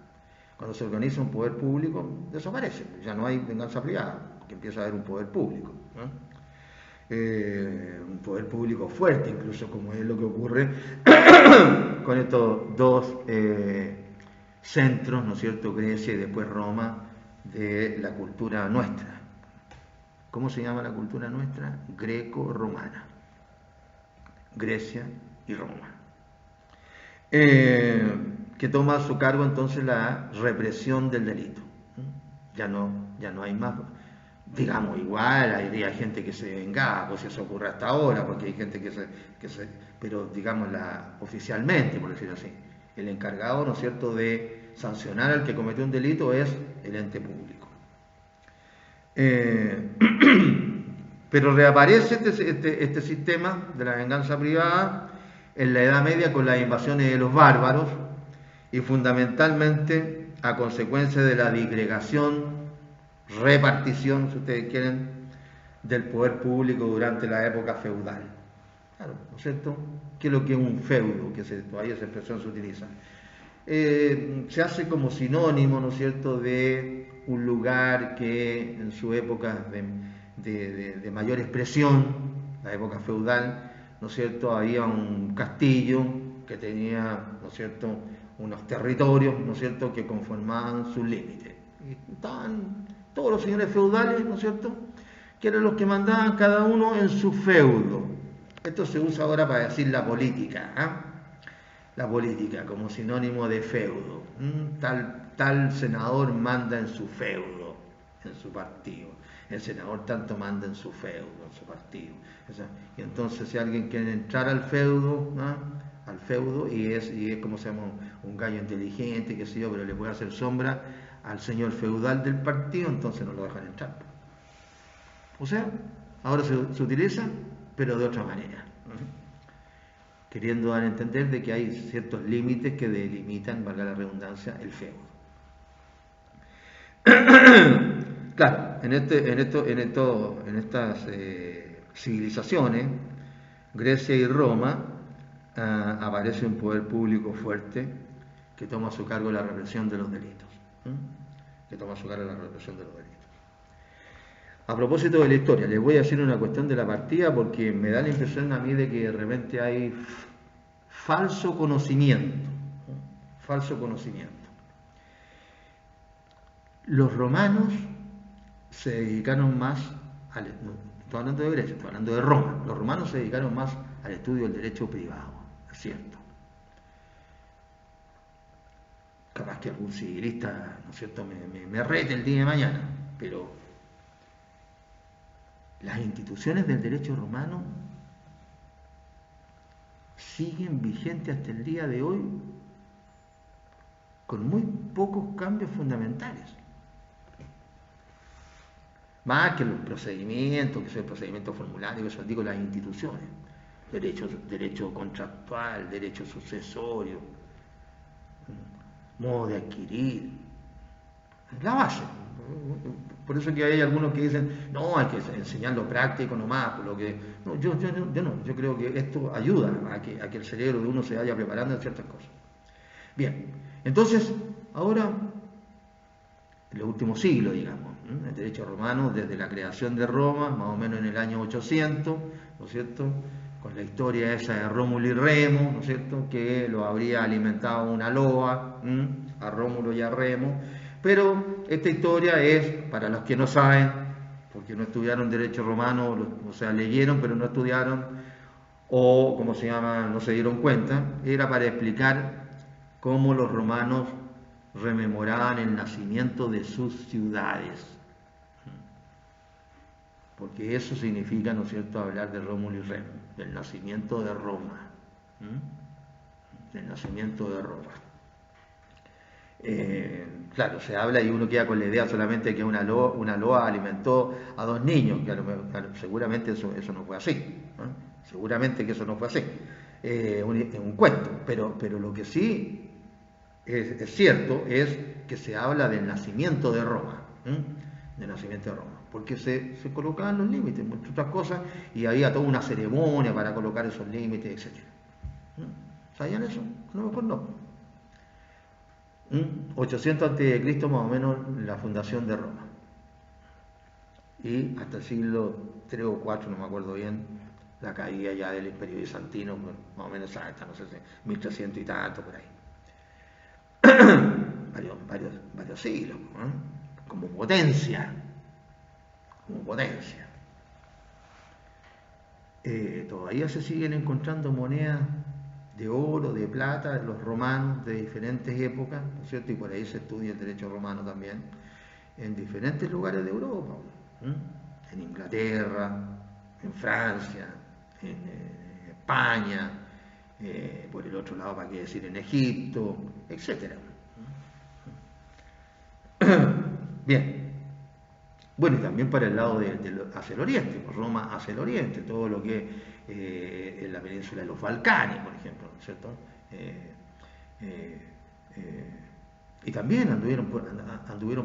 Cuando se organiza un poder público, desaparece, ya no hay venganza privada, porque empieza a haber un poder público, un poder público fuerte, incluso, como es lo que ocurre con estos dos centros, ¿no es cierto?, Grecia y después Roma, de la cultura nuestra. ¿Cómo se llama la cultura nuestra? Greco-romana. Grecia y Roma. Que toma a su cargo entonces la represión del delito. Ya no hay más, digamos, igual habría gente que se vengaba, pues eso ocurre hasta ahora, porque hay gente pero digamos oficialmente, por decirlo así, el encargado, ¿no es cierto?, de sancionar al que cometió un delito es el ente público. Pero reaparece este sistema de la venganza privada en la Edad Media con las invasiones de los bárbaros y fundamentalmente a consecuencia de la disgregación, repartición, si ustedes quieren, del poder público durante la época feudal. Claro, ¿no es cierto? ¿Qué es lo que es un feudo? Que todavía esa expresión se utiliza. Se hace como sinónimo, ¿no es cierto?, de un lugar que en su época de mayor expresión, la época feudal, ¿no es cierto?, había un castillo que tenía, ¿no es cierto?, unos territorios, ¿no es cierto?, que conformaban sus límites. Y estaban todos los señores feudales, ¿no es cierto?, que eran los que mandaban cada uno en su feudo. Esto se usa ahora para decir la política, la política como sinónimo de feudo. Tal senador manda en su feudo, en su partido. el senador tanto manda en su feudo, en su partido. Y entonces si alguien quiere entrar al feudo, ¿no? Al feudo y es como se llama un gallo inteligente, qué sé yo, pero le puede hacer sombra al señor feudal del partido, entonces no lo dejan entrar. O sea, ahora se utiliza, pero de otra manera, queriendo dar a entender de que hay ciertos límites que delimitan, valga la redundancia, el feudo. Claro, en estas civilizaciones, Grecia y Roma, aparece un poder público fuerte que toma a su cargo la represión de los delitos. Que toma a su cargo la represión de los delitos. A propósito de la historia, les voy a decir una cuestión de la partida porque me da la impresión a mí de que de repente hay falso conocimiento. Falso conocimiento. Los romanos se dedicaron más al... No, estoy hablando de Grecia, estoy hablando de Roma. Los romanos se dedicaron más al estudio del derecho privado, es cierto. Capaz que algún civilista, ¿no es cierto?, me rete el día de mañana, pero las instituciones del derecho romano siguen vigentes hasta el día de hoy con muy pocos cambios fundamentales. Más que los procedimientos, que son el procedimiento formulario, que son, digo, las instituciones. Derecho contractual, derecho sucesorio, modo de adquirir. Es la base. Por eso que hay algunos que dicen, no, hay que enseñarlo práctico nomás, por lo que... No, yo no, yo creo que esto ayuda a que el cerebro de uno se vaya preparando en ciertas cosas. Bien, entonces, ahora, en los últimos siglos, digamos, el derecho romano, desde la creación de Roma, más o menos en el año 800, ¿no es cierto?, con la historia esa de Rómulo y Remo, ¿no es cierto?, que lo habría alimentado una loa, a Rómulo y a Remo, pero esta historia es, para los que no saben, porque no estudiaron derecho romano, o sea, leyeron pero no estudiaron, o como se llama, no se dieron cuenta, era para explicar cómo los romanos rememoraban el nacimiento de sus ciudades. Porque eso significa, ¿no es cierto?, hablar de Rómulo y Remo, del nacimiento de Roma. Del nacimiento de Roma. Claro, se habla y uno queda con la idea solamente de que una loa alimentó a 2 niños. Claro, seguramente eso no fue así. Seguramente que eso no fue así. Es un cuento. Pero lo que sí es cierto es que se habla del nacimiento de Roma. Del nacimiento de Roma. Porque se colocaban los límites, entre otras cosas, y había toda una ceremonia para colocar esos límites, etc. ¿Sabían eso? A lo mejor no. 800 a.C. más o menos la fundación de Roma. Y hasta el siglo 3 o 4, no me acuerdo bien, la caída ya del Imperio Bizantino, más o menos hasta, no sé si, 1300 y tanto, por ahí. varios siglos, como potencia. Todavía se siguen encontrando monedas de oro, de plata, de los romanos de diferentes épocas, ¿no es cierto? Y por ahí se estudia el derecho romano también, en diferentes lugares de Europa, en Inglaterra, en Francia, en España, por el otro lado, para qué decir, en Egipto, etc. Bien. Bueno, y también para el lado hacia el oriente, Roma hacia el oriente, todo lo que es la península de los Balcanes, por ejemplo, ¿no es cierto? Y también anduvieron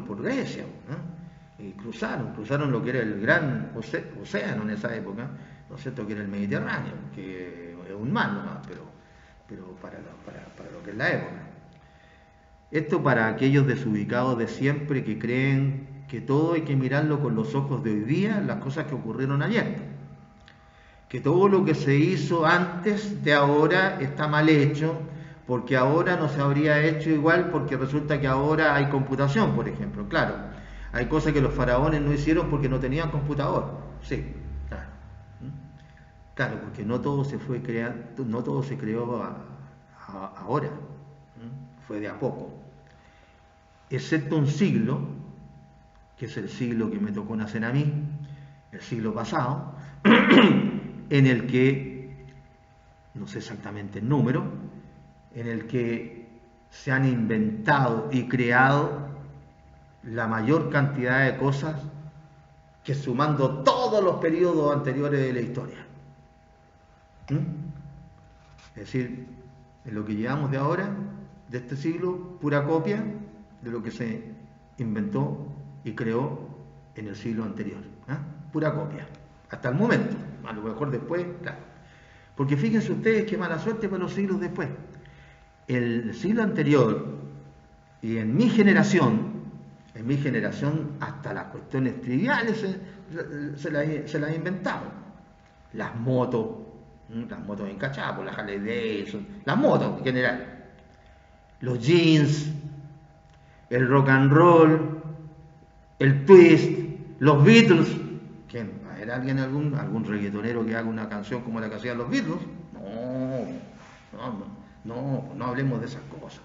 por Grecia, ¿no? Y cruzaron lo que era el gran océano en esa época, ¿no es cierto?, que era el Mediterráneo, que es un mar nomás, pero para lo que es la época. Esto para aquellos desubicados de siempre que creen que todo hay que mirarlo con los ojos de hoy día, las cosas que ocurrieron ayer. Que todo lo que se hizo antes de ahora está mal hecho, porque ahora no se habría hecho igual, porque resulta que ahora hay computación, por ejemplo. Claro, hay cosas que los faraones no hicieron porque no tenían computador. Sí, claro. Claro, porque no todo se fue creando, no todo se creó ahora. Fue de a poco. Excepto un siglo que es el siglo que me tocó nacer a mí, el siglo pasado, en el que, no sé exactamente el número, en el que se han inventado y creado la mayor cantidad de cosas que sumando todos los periodos anteriores de la historia. Es decir, en lo que llevamos de ahora, de este siglo, pura copia de lo que se inventó y creó en el siglo anterior. Pura copia, hasta el momento. A lo mejor después, claro. Porque fíjense ustedes qué mala suerte para los siglos después. El siglo anterior y en mi generación hasta las cuestiones triviales se las inventaron. Las motos encachadas, las Harley Davidson, las motos en general, los jeans, el rock and roll, el twist, los Beatles. ¿Quién? ¿Era alguien, algún reggaetonero que haga una canción como la que hacían los Beatles? No hablemos de esas cosas.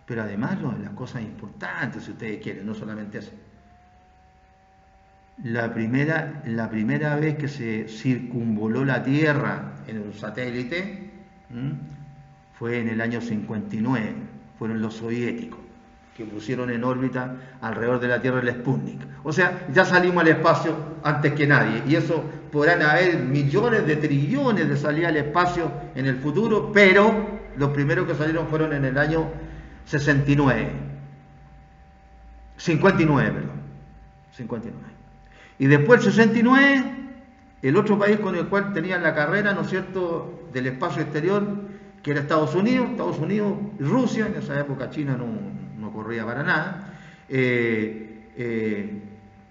Pero además las cosas importantes, si ustedes quieren, no solamente eso. La primera vez que se circunvoló la Tierra en un satélite fue en el año 59, fueron los soviéticos que pusieron en órbita alrededor de la Tierra el Sputnik. O sea, ya salimos al espacio antes que nadie, y eso podrán haber millones de trillones de salidas al espacio en el futuro, pero los primeros que salieron fueron en el año 59, y después el 69, el otro país con el cual tenían la carrera, ¿no es cierto?, del espacio exterior, que era Estados Unidos y Rusia. En esa época China no corría para nada.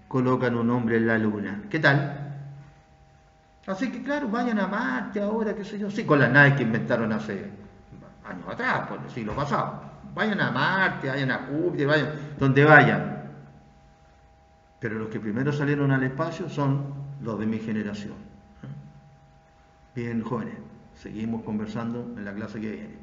Colocan un hombre en la luna. ¿Qué tal? Así que claro, vayan a Marte ahora, qué sé yo, sí, con las naves que inventaron hace años atrás, por el siglo pasado. Vayan a Marte, vayan a Júpiter, vayan donde vayan. Pero los que primero salieron al espacio son los de mi generación. Bien, jóvenes, seguimos conversando en la clase que viene.